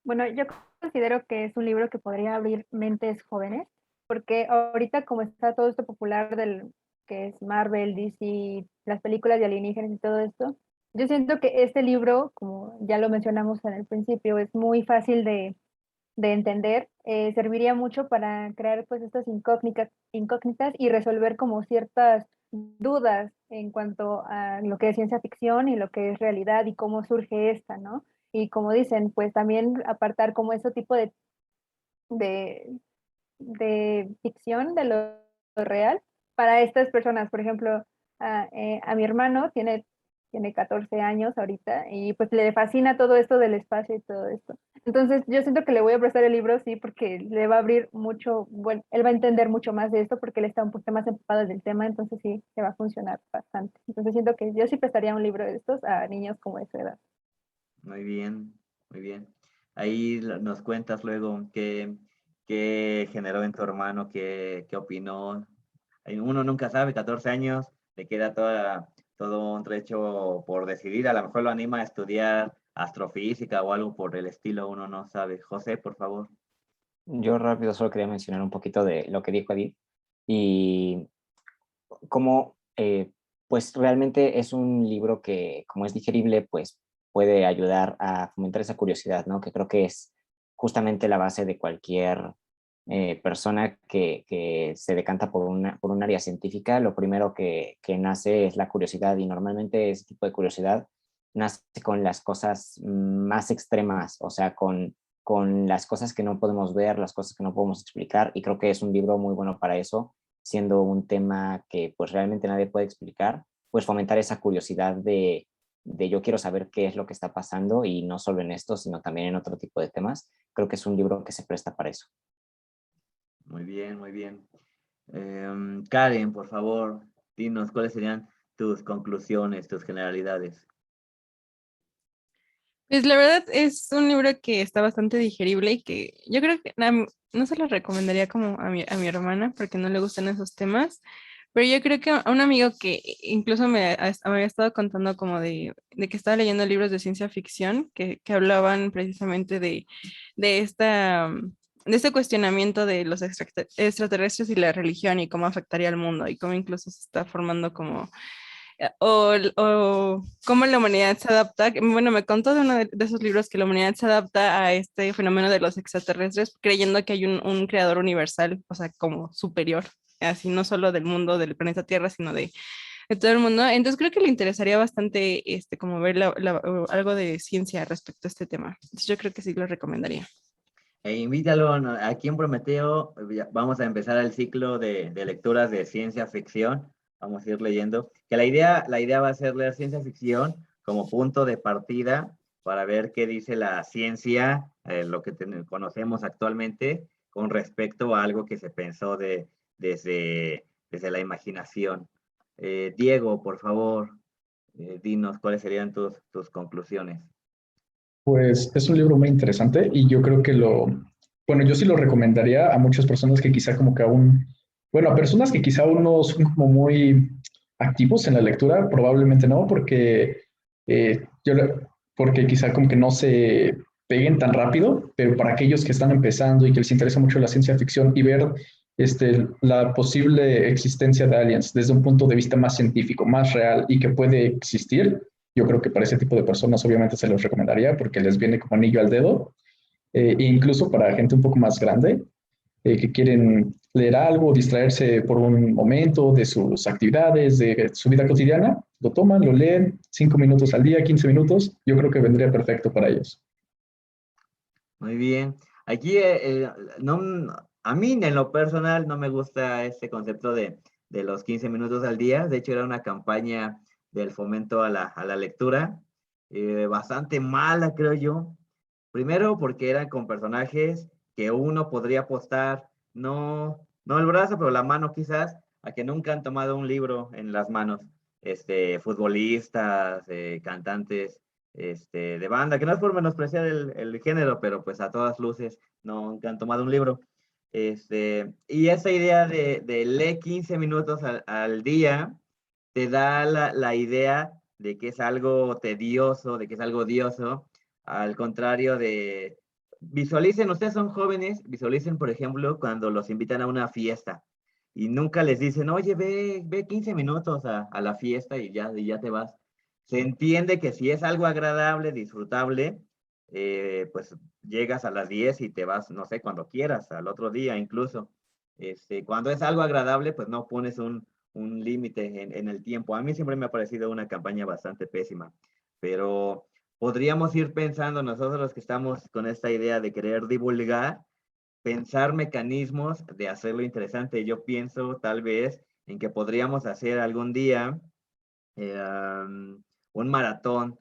Bueno, yo considero que es un libro que podría abrir mentes jóvenes, porque ahorita como está todo esto popular del que es Marvel, DC, las películas de alienígenas y todo esto, yo siento que este libro, como ya lo mencionamos en el principio, es muy fácil de entender, serviría mucho para crear pues estas incógnitas y resolver como ciertas dudas en cuanto a lo que es ciencia ficción y lo que es realidad y cómo surge esta, ¿no? Y como dicen, pues también apartar como ese tipo de, de ficción de lo real para estas personas. Por ejemplo, a mi hermano tiene 14 años ahorita y pues le fascina todo esto del espacio y todo esto. Entonces yo siento que le voy a prestar el libro, sí, porque le va a abrir mucho, bueno, él va a entender mucho más de esto porque él está un poquito más empapado del tema, entonces sí, le va a funcionar bastante. Entonces siento que yo sí prestaría un libro de estos a niños como de su edad. Muy bien, muy bien. Ahí nos cuentas luego qué generó en tu hermano, qué opinó. Uno nunca sabe, 14 años, le queda todo un trecho por decidir. A lo mejor lo anima a estudiar astrofísica o algo por el estilo, uno no sabe. José, por favor. Yo rápido solo quería mencionar un poquito de lo que dijo Edith y cómo, pues realmente es un libro que, como es digerible, pues puede ayudar a fomentar esa curiosidad, ¿no? Que creo que es justamente la base de cualquier persona que se decanta por un área científica. Lo primero que nace es la curiosidad y normalmente ese tipo de curiosidad nace con las cosas más extremas, o sea, con las cosas que no podemos ver, las cosas que no podemos explicar, y creo que es un libro muy bueno para eso, siendo un tema que pues realmente nadie puede explicar, pues fomentar esa curiosidad de yo quiero saber qué es lo que está pasando y no solo en esto, sino también en otro tipo de temas. Creo que es un libro que se presta para eso. Muy bien, muy bien. Karen, por favor, dinos cuáles serían tus conclusiones, tus generalidades. Pues la verdad es un libro que está bastante digerible y que yo creo que no se lo recomendaría como a mi hermana porque no le gustan esos temas, pero yo creo que a un amigo que incluso me había estado contando como de que estaba leyendo libros de ciencia ficción que hablaban precisamente de de este cuestionamiento de los extraterrestres y la religión y cómo afectaría al mundo y cómo incluso se está formando como o cómo la humanidad se adapta. Bueno, me contó de uno de esos libros que la humanidad se adapta a este fenómeno de los extraterrestres, creyendo que hay un creador universal, o sea, como superior, así no solo del mundo del planeta Tierra, sino de todo el mundo. Entonces creo que le interesaría bastante como ver algo de ciencia respecto a este tema. Entonces, yo creo que sí lo recomendaría. E invítalo, aquí en Prometeo vamos a empezar el ciclo de lecturas de ciencia ficción. Vamos a ir leyendo. Que la idea va a ser leer ciencia ficción como punto de partida para ver qué dice la ciencia, lo que conocemos actualmente, con respecto a algo que se pensó desde la imaginación. Diego, por favor, dinos cuáles serían tus conclusiones. Pues es un libro muy interesante y yo creo que bueno, yo sí lo recomendaría a muchas personas que quizá como que aún, bueno, a personas que quizá aún no son como muy activos en la lectura, probablemente no, porque, eh, yo, porque quizá como que no se peguen tan rápido, pero para aquellos que están empezando y que les interesa mucho la ciencia ficción y ver la posible existencia de aliens desde un punto de vista más científico, más real y que puede existir, yo creo que para ese tipo de personas obviamente se los recomendaría porque les viene como anillo al dedo, e incluso para gente un poco más grande que quieren leer algo, distraerse por un momento de sus actividades, de su vida cotidiana, lo toman, lo leen 5 minutos al día, 15 minutos, yo creo que vendría perfecto para ellos. Muy bien. Aquí, a mí en lo personal no me gusta este concepto de los 15 minutos al día. De hecho, era una campaña del fomento a la lectura, bastante mala, creo yo. Primero, porque eran con personajes que uno podría apostar, no el brazo, pero la mano quizás, a que nunca han tomado un libro en las manos. Futbolistas, cantantes de banda, que no es por menospreciar el género, pero pues a todas luces nunca han tomado un libro. Y esa idea de leer 15 minutos al día, te da la idea de que es algo tedioso, de que es algo odioso, al contrario de, visualicen, ustedes son jóvenes, visualicen, por ejemplo, cuando los invitan a una fiesta y nunca les dicen, oye, ve 15 minutos a la fiesta y ya te vas. Se entiende que si es algo agradable, disfrutable, pues llegas a las 10 y te vas, no sé, cuando quieras, al otro día incluso. Cuando es algo agradable, pues no pones un límite en el tiempo. A mí siempre me ha parecido una campaña bastante pésima, pero podríamos ir pensando nosotros los que estamos con esta idea de querer divulgar, pensar mecanismos de hacerlo interesante. Yo pienso tal vez en que podríamos hacer algún día un maratón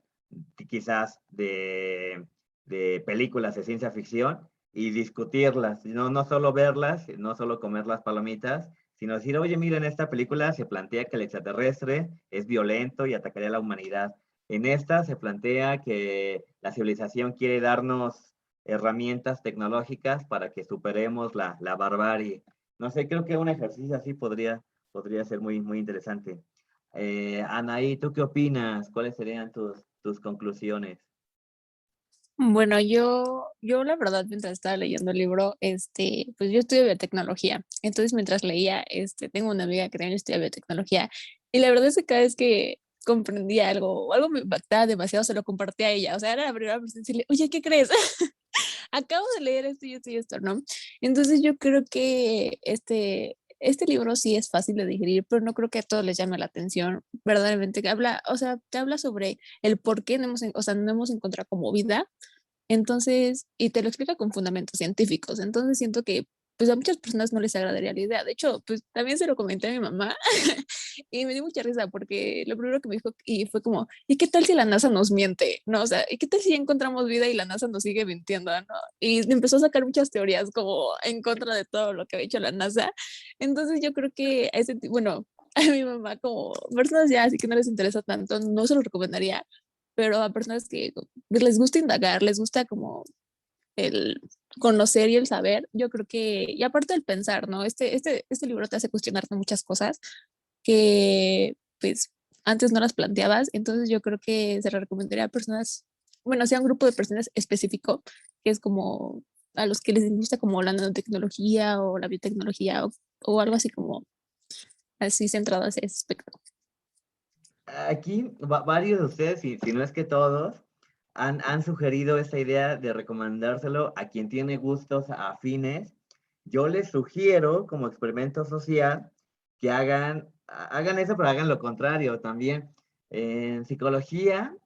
quizás de películas de ciencia ficción y discutirlas, no solo verlas, no solo comer las palomitas, sino decir, oye, mira, en esta película se plantea que el extraterrestre es violento y atacaría a la humanidad. En esta se plantea que la civilización quiere darnos herramientas tecnológicas para que superemos la barbarie. No sé, creo que un ejercicio así podría ser muy interesante. Anaí, ¿tú qué opinas? ¿Cuáles serían tus conclusiones? Bueno, yo la verdad, mientras estaba leyendo el libro, pues yo estudio biotecnología. Entonces, mientras leía, tengo una amiga que también estudia biotecnología. Y la verdad es que cada vez que comprendía algo o algo me impactaba demasiado, se lo compartía a ella. O sea, era la primera persona en decirle, oye, ¿qué crees? Acabo de leer esto y esto y esto, ¿no? Entonces yo creo que este libro sí es fácil de digerir, pero no creo que a todos les llame la atención. Verdaderamente que habla, o sea, te habla sobre el por qué no hemos, o sea, no hemos encontrado como vida. Entonces, y te lo explica con fundamentos científicos. Entonces siento que pues a muchas personas no les agradaría la idea. De hecho, pues también se lo comenté a mi mamá y me dio mucha risa porque lo primero que me dijo y fue como, ¿y qué tal si la NASA nos miente? No, o sea, ¿y qué tal si ya encontramos vida y la NASA nos sigue mintiendo? ¿No? Y empezó a sacar muchas teorías como en contra de todo lo que había hecho la NASA. Entonces yo creo que a ese, bueno, a mi mamá como personas ya así que no les interesa tanto, no se lo recomendaría, pero a personas que pues, les gusta indagar, les gusta como el conocer y el saber, yo creo que, y aparte del pensar, ¿no? Este libro te hace cuestionarte muchas cosas que pues antes no las planteabas, entonces yo creo que se lo recomendaría a personas, bueno, sea un grupo de personas específico, que es como a los que les gusta como la nanotecnología o la biotecnología o algo así como así centrado hacia ese aspecto. Aquí varios de ustedes, si no es que todos, han sugerido esta idea de recomendárselo a quien tiene gustos afines. Yo les sugiero, como experimento social, que hagan eso, pero hagan lo contrario también. En psicología,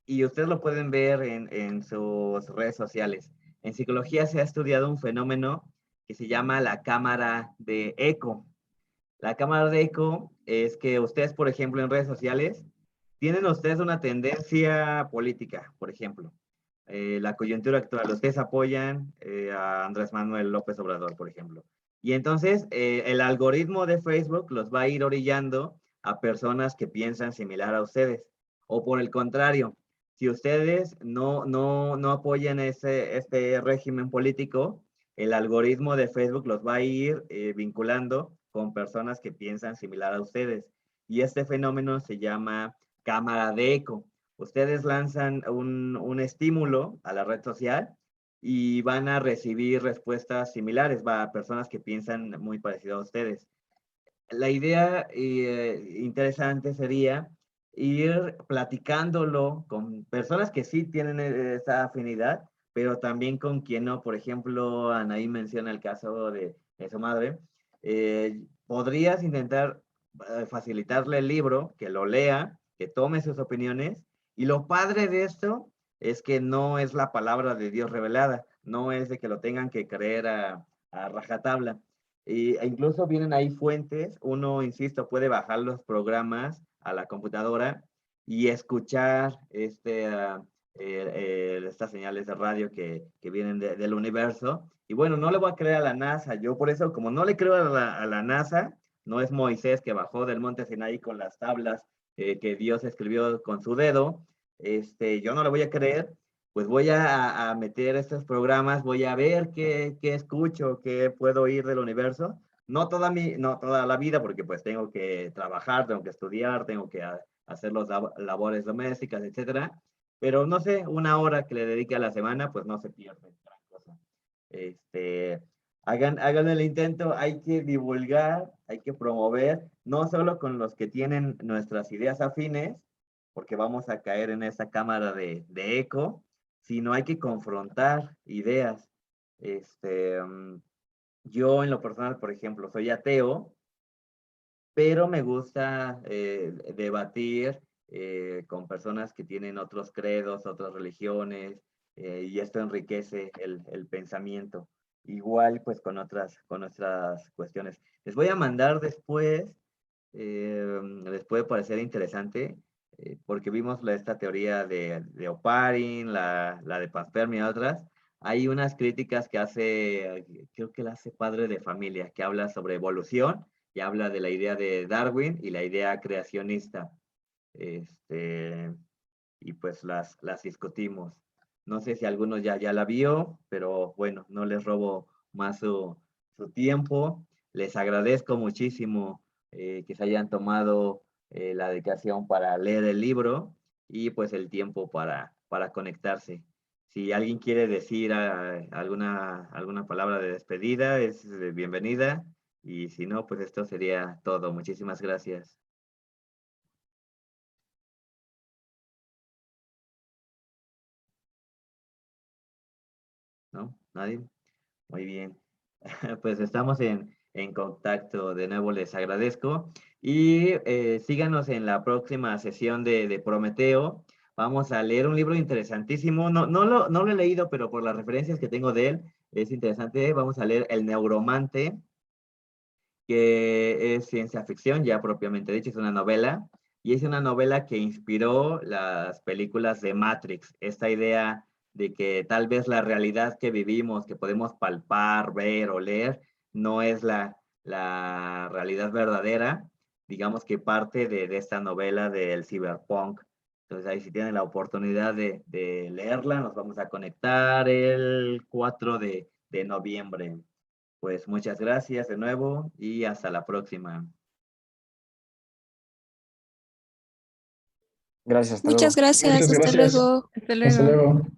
y ustedes lo pueden ver en sus redes sociales, en psicología se ha estudiado un fenómeno que se llama la cámara de eco. La cámara de eco es que ustedes, por ejemplo, en redes sociales, tienen ustedes una tendencia política, por ejemplo. La coyuntura actual, ustedes apoyan a Andrés Manuel López Obrador, por ejemplo. Y entonces el algoritmo de Facebook los va a ir orillando a personas que piensan similar a ustedes. O por el contrario, si ustedes no apoyan este régimen político, el algoritmo de Facebook los va a ir vinculando con personas que piensan similar a ustedes. Y este fenómeno se llama cámara de eco. Ustedes lanzan un estímulo a la red social y van a recibir respuestas similares, a personas que piensan muy parecido a ustedes. La idea interesante sería ir platicándolo con personas que sí tienen esa afinidad, pero también con quien no. Por ejemplo, Anaí menciona el caso de su madre. Podrías intentar facilitarle el libro, que lo lea, que tome sus opiniones. Y lo padre de esto es que no es la palabra de Dios revelada, no es de que lo tengan que creer a rajatabla. E incluso vienen ahí fuentes, uno, insisto, puede bajar los programas a la computadora y escuchar estas señales de radio que vienen del universo. Y bueno, no le voy a creer a la NASA, yo por eso, como no le creo a la NASA, no es Moisés que bajó del monte Sinaí con las tablas que Dios escribió con su dedo, yo no le voy a creer, pues voy a meter estos programas, voy a ver qué escucho, qué puedo oír del universo, No toda la vida, porque pues tengo que trabajar, tengo que estudiar, tengo que hacer las labores domésticas, etcétera. Pero no sé, una hora que le dedique a la semana, pues no se pierde gran cosa. Hagan el intento, hay que divulgar, hay que promover, no solo con los que tienen nuestras ideas afines, porque vamos a caer en esa cámara de eco, sino hay que confrontar ideas. Yo en lo personal, por ejemplo, soy ateo, pero me gusta debatir con personas que tienen otros credos, otras religiones, y esto enriquece el pensamiento. Igual, pues, con otras cuestiones. Les voy a mandar después, les puede parecer interesante, porque vimos esta teoría de Oparin, la de Panspermia y otras. Hay unas críticas que hace, creo que la hace Padre de Familia, que habla sobre evolución y habla de la idea de Darwin y la idea creacionista. Y pues las discutimos. No sé si alguno ya la vio, pero bueno, no les robo más su tiempo. Les agradezco muchísimo que se hayan tomado la dedicación para leer el libro y pues el tiempo para conectarse. Si alguien quiere decir alguna palabra de despedida, es bienvenida. Y si no, pues esto sería todo. Muchísimas gracias. ¿No? ¿Nadie? Muy bien. Pues estamos en contacto. De nuevo les agradezco. Y síganos en la próxima sesión de Prometeo. Vamos a leer un libro interesantísimo. No lo he leído, pero por las referencias que tengo de él, es interesante. Vamos a leer El Neuromante, que es ciencia ficción, ya propiamente dicho, es una novela. Y es una novela que inspiró las películas de Matrix. Esta idea de que tal vez la realidad que vivimos, que podemos palpar, ver, oler, no es la realidad verdadera. Digamos que parte de esta novela del cyberpunk. Entonces ahí si tienen la oportunidad de leerla, nos vamos a conectar el 4 de noviembre. Pues muchas gracias de nuevo y hasta la próxima. Gracias, hasta Muchas luego. gracias, Muchas hasta gracias. luego. Hasta Hasta luego. luego.